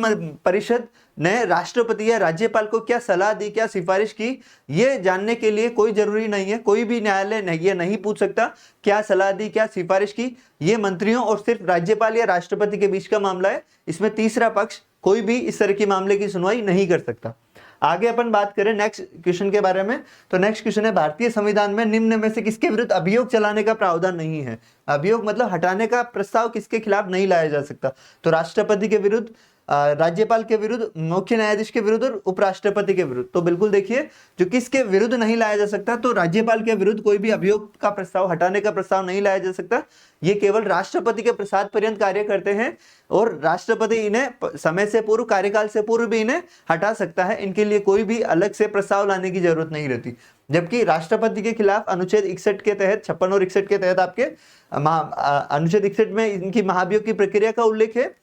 परिषद ने राष्ट्रपति या राज्यपाल को क्या सलाह दी, क्या सिफारिश की, ये जानने के लिए कोई जरूरी नहीं है। कोई भी न्यायालय ये नहीं पूछ सकता क्या सलाह दी, क्या सिफारिश की। ये मंत्रियों और सिर्फ राज्यपाल या राष्ट्रपति के बीच का मामला है। इसमें तीसरा पक्ष कोई भी इस तरह के मामले की सुनवाई नहीं कर सकता। आगे अपन बात करें नेक्स्ट क्वेश्चन के बारे में, तो नेक्स्ट क्वेश्चन है, भारतीय संविधान में निम्न में से किसके विरुद्ध अभियोग चलाने का प्रावधान नहीं है। अभियोग मतलब हटाने का प्रस्ताव किसके खिलाफ नहीं लाया जा सकता। तो राष्ट्रपति के विरुद्ध, राज्यपाल के विरुद्ध, मुख्य न्यायाधीश के विरुद्ध और उपराष्ट्रपति के विरुद्ध। तो बिल्कुल देखिए जो किसके विरुद्ध नहीं लाया जा सकता, तो राज्यपाल के विरुद्ध कोई भी अभियोग का प्रस्ताव, हटाने का प्रस्ताव नहीं लाया जा सकता। ये केवल राष्ट्रपति के प्रसाद पर्यंत कार्य करते हैं और राष्ट्रपति इन्हें समय से पूर्व, कार्यकाल से पूर्व भी इन्हें हटा सकता है। इनके लिए कोई भी अलग से प्रस्ताव लाने की जरूरत नहीं रहती। जबकि राष्ट्रपति के खिलाफ अनुच्छेद 61 के तहत, 56 और 61 के तहत आपके अनुच्छेद 61 में इनकी महाभियोग की प्रक्रिया का उल्लेख है।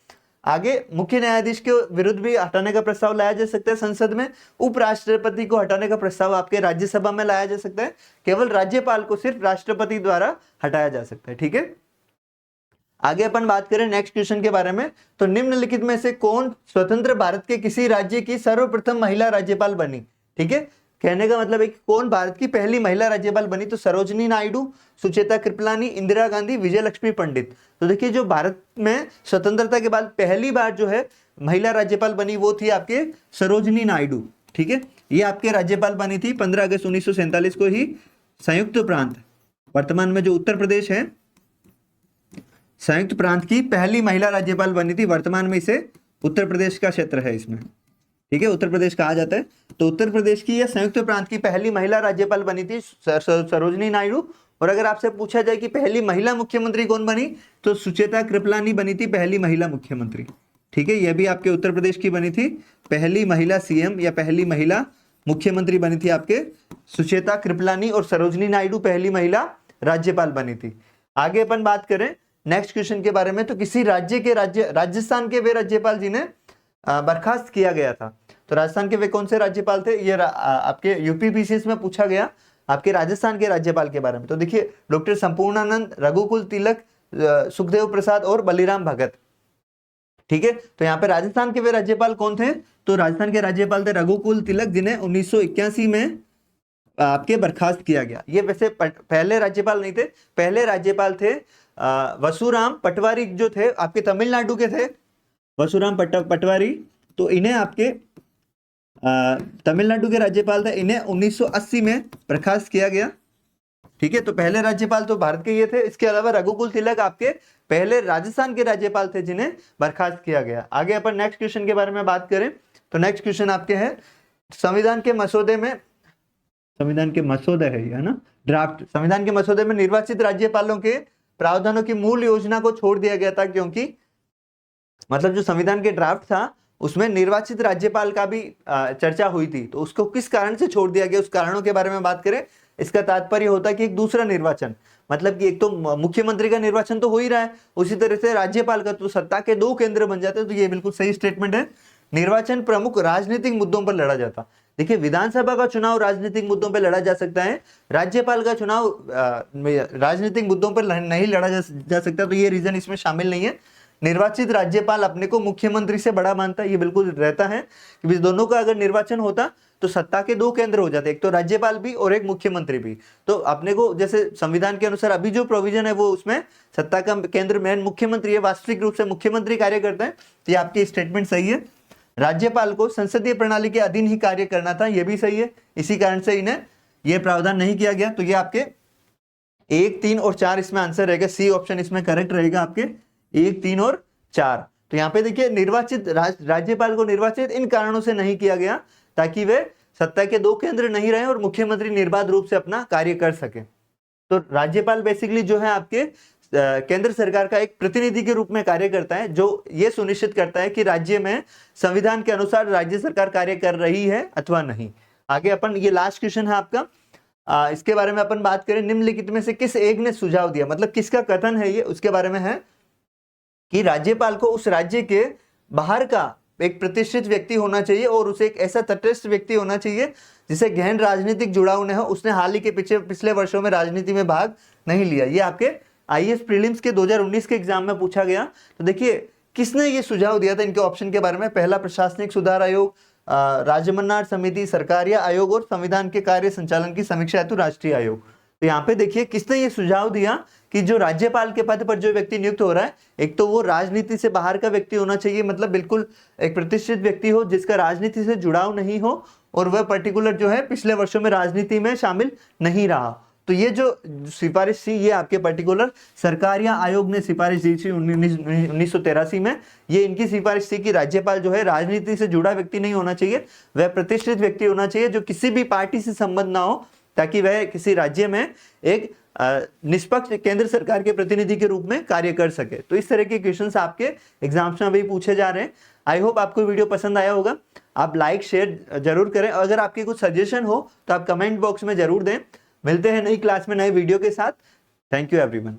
आगे मुख्य न्यायाधीश के विरुद्ध भी हटाने का प्रस्ताव लाया जा सकता है संसद में। उपराष्ट्रपति को हटाने का प्रस्ताव आपके राज्यसभा में लाया जा सकता है। केवल राज्यपाल को सिर्फ राष्ट्रपति द्वारा हटाया जा सकता है, ठीक है। आगे अपन बात करें नेक्स्ट क्वेश्चन के बारे में, तो निम्नलिखित में से कौन स्वतंत्र भारत के किसी राज्य की सर्वप्रथम महिला राज्यपाल बनी। ठीक है, कहने का मतलब है कि कौन भारत की पहली महिला राज्यपाल बनी। तो सरोजनी नायडू, सुचेता कृपलानी, इंदिरा गांधी, विजय लक्ष्मी पंडित। तो देखिए जो भारत में स्वतंत्रता के बाद पहली बार जो है महिला राज्यपाल बनी वो थी आपके सरोजनी नायडू। ठीक है, ये आपके राज्यपाल बनी थी 15 अगस्त 1947 को ही। संयुक्त प्रांत, वर्तमान में जो उत्तर प्रदेश है, संयुक्त प्रांत की पहली महिला राज्यपाल बनी थी। वर्तमान में इसे उत्तर प्रदेश का क्षेत्र है इसमें, ठीक है, उत्तर प्रदेश कहा जाता है। तो उत्तर प्रदेश की या संयुक्त प्रांत की पहली महिला राज्यपाल बनी थी सरोजनी नायडू। और अगर आपसे पूछा जाए कि पहली महिला मुख्यमंत्री कौन बनी, तो सुचेता कृपलानी बनी थी पहली महिला मुख्यमंत्री। ठीक है, यह भी आपके उत्तर प्रदेश की बनी थी, पहली महिला सीएम या पहली महिला मुख्यमंत्री बनी थी आपके सुचेता कृपलानी, और सरोजनी नायडू पहली महिला राज्यपाल बनी थी। आगे अपन बात करें नेक्स्ट क्वेश्चन के बारे में, तो किसी राज्य के राजस्थान के वे राज्यपाल जिन्हें बर्खास्त किया गया था। तो राजस्थान के वे कौन से राज्यपाल थे, ये आपके यूपीपीसीएस में पूछा गया आपके राजस्थान के राज्यपाल के बारे में। तो देखिए डॉक्टर संपूर्णानंद, रघुकुल तिलक, सुखदेव प्रसाद और बलिराम भगत। ठीक है, तो यहाँ पे राजस्थान के वे राज्यपाल कौन थे, तो राजस्थान के राज्यपाल थे रघुकुल तिलक, जिन्हें 1981 में आपके बर्खास्त किया गया। ये वैसे पहले राज्यपाल नहीं थे, पहले राज्यपाल थे वसुराम पटवारी, जो थे आपके तमिलनाडु के थे, वसुराम पटवारी। तो इन्हें आपके तमिलनाडु के राज्यपाल थे, इन्हें 1980 में बर्खास्त किया गया। ठीक है, तो पहले राज्यपाल तो भारत के ये थे। इसके अलावा रघुकुल तिलक आपके पहले राजस्थान के राज्यपाल थे जिन्हें बर्खास्त किया गया। आगे अपन नेक्स्ट क्वेश्चन के बारे में बात करें, तो नेक्स्ट क्वेश्चन आपके है संविधान के मसौदे में, संविधान के मसौदे है ना, ड्राफ्ट, संविधान के मसौदे में निर्वाचित राज्यपालों के प्रावधानों की मूल योजना को छोड़ दिया गया था, क्योंकि मतलब जो संविधान के ड्राफ्ट था उसमें निर्वाचित राज्यपाल का भी चर्चा हुई थी, तो उसको किस कारण से छोड़ दिया गया, उस कारणों के बारे में बात करें। इसका तात्पर्य होता है कि एक दूसरा निर्वाचन, मतलब कि एक तो मुख्यमंत्री का निर्वाचन तो हो ही रहा है, उसी तरह से राज्यपाल का, तो सत्ता के 2 केंद्र बन जाते हैं। तो ये बिल्कुल सही स्टेटमेंट है। निर्वाचन प्रमुख राजनीतिक मुद्दों पर लड़ा जाता। देखिए विधानसभा का चुनाव राजनीतिक मुद्दों पर लड़ा जा सकता है, राज्यपाल का चुनाव राजनीतिक मुद्दों पर नहीं लड़ा जा सकता, तो ये रीजन इसमें शामिल नहीं है। निर्वाचित राज्यपाल अपने को मुख्यमंत्री से बड़ा मानता है, ये बिल्कुल रहता है कि दोनों का अगर निर्वाचन होता तो सत्ता के 2 केंद्र हो जाते, एक तो राज्यपाल भी और एक मुख्यमंत्री भी। तो अपने को जैसे संविधान के अनुसार अभी जो प्रोविजन है वो उसमें सत्ता का केंद्र मेन मुख्यमंत्री है, वास्तविक रूप से मुख्यमंत्री कार्य करता है। तो ये आपकी स्टेटमेंट सही है। राज्यपाल को संसदीय प्रणाली के अधीन ही कार्य करना था, ये भी सही है, इसी कारण से इन्हें यह प्रावधान नहीं किया गया। तो ये आपके 1, 3 और 4 इसमें आंसर रहेगा, सी ऑप्शन इसमें करेक्ट रहेगा आपके 1, 3 और 4। तो यहाँ पे देखिए निर्वाचित राज्यपाल को निर्वाचित इन कारणों से नहीं किया गया ताकि वे सत्ता के 2 केंद्र नहीं रहे और मुख्यमंत्री निर्बाध रूप से अपना कार्य कर सके। तो राज्यपाल बेसिकली जो है आपके केंद्र सरकार का एक प्रतिनिधि के रूप में कार्य करता है, जो ये सुनिश्चित करता है कि राज्य में संविधान के अनुसार राज्य सरकार कार्य कर रही है अथवा नहीं। आगे अपन, ये लास्ट क्वेश्चन है आपका, इसके बारे में अपन बात करें, निम्नलिखित में से किस एक ने सुझाव दिया, मतलब किसका कथन है ये, उसके बारे में है कि राज्यपाल को उस राज्य के बाहर का एक प्रतिष्ठित व्यक्ति होना चाहिए और उसे एक ऐसा तटस्थ व्यक्ति होना चाहिए जिसे गहन राजनीतिक जुड़ाव न हो, उसने हाल ही के पिछले वर्षों में राजनीति में भाग नहीं लिया। ये आपके आईएएस प्रीलिम्स के 2019 के एग्जाम में पूछा गया। तो देखिए किसने ये सुझाव दिया था इनके ऑप्शन के बारे में, पहला प्रशासनिक सुधार आयोग, राजमन्नार समिति, सरकारिया आयोग और संविधान के कार्य संचालन की समीक्षा हेतु राष्ट्रीय आयोग। तो यहाँ पे देखिए किसने ये सुझाव दिया कि जो राज्यपाल के पद पर जो व्यक्ति नियुक्त हो रहा है, एक तो वो राजनीति से बाहर का व्यक्ति होना चाहिए, मतलब बिल्कुल एक प्रतिष्ठित व्यक्ति हो जिसका राजनीति से जुड़ाव नहीं हो और वह पर्टिकुलर जो है पिछले वर्षों में राजनीति में शामिल नहीं रहा। तो ये जो सिफारिश थी ये आपके पर्टिकुलर सरकारिया आयोग ने सिफारिश दी थी 1983 में। ये इनकी सिफारिश थी कि राज्यपाल जो है राजनीति से जुड़ा व्यक्ति नहीं होना चाहिए, वह प्रतिष्ठित व्यक्ति होना चाहिए जो किसी भी पार्टी से संबंध ना हो, ताकि वह किसी राज्य में एक निष्पक्ष केंद्र सरकार के प्रतिनिधि के रूप में कार्य कर सके। तो इस तरह के क्वेश्चंस आपके एग्जाम्स में अभी पूछे जा रहे हैं। आई होप आपको वीडियो पसंद आया होगा। आप लाइक शेयर जरूर करें, अगर आपके कुछ सजेशन हो तो आप कमेंट बॉक्स में जरूर दें। मिलते हैं नई क्लास में नए वीडियो के साथ। Thank you everyone.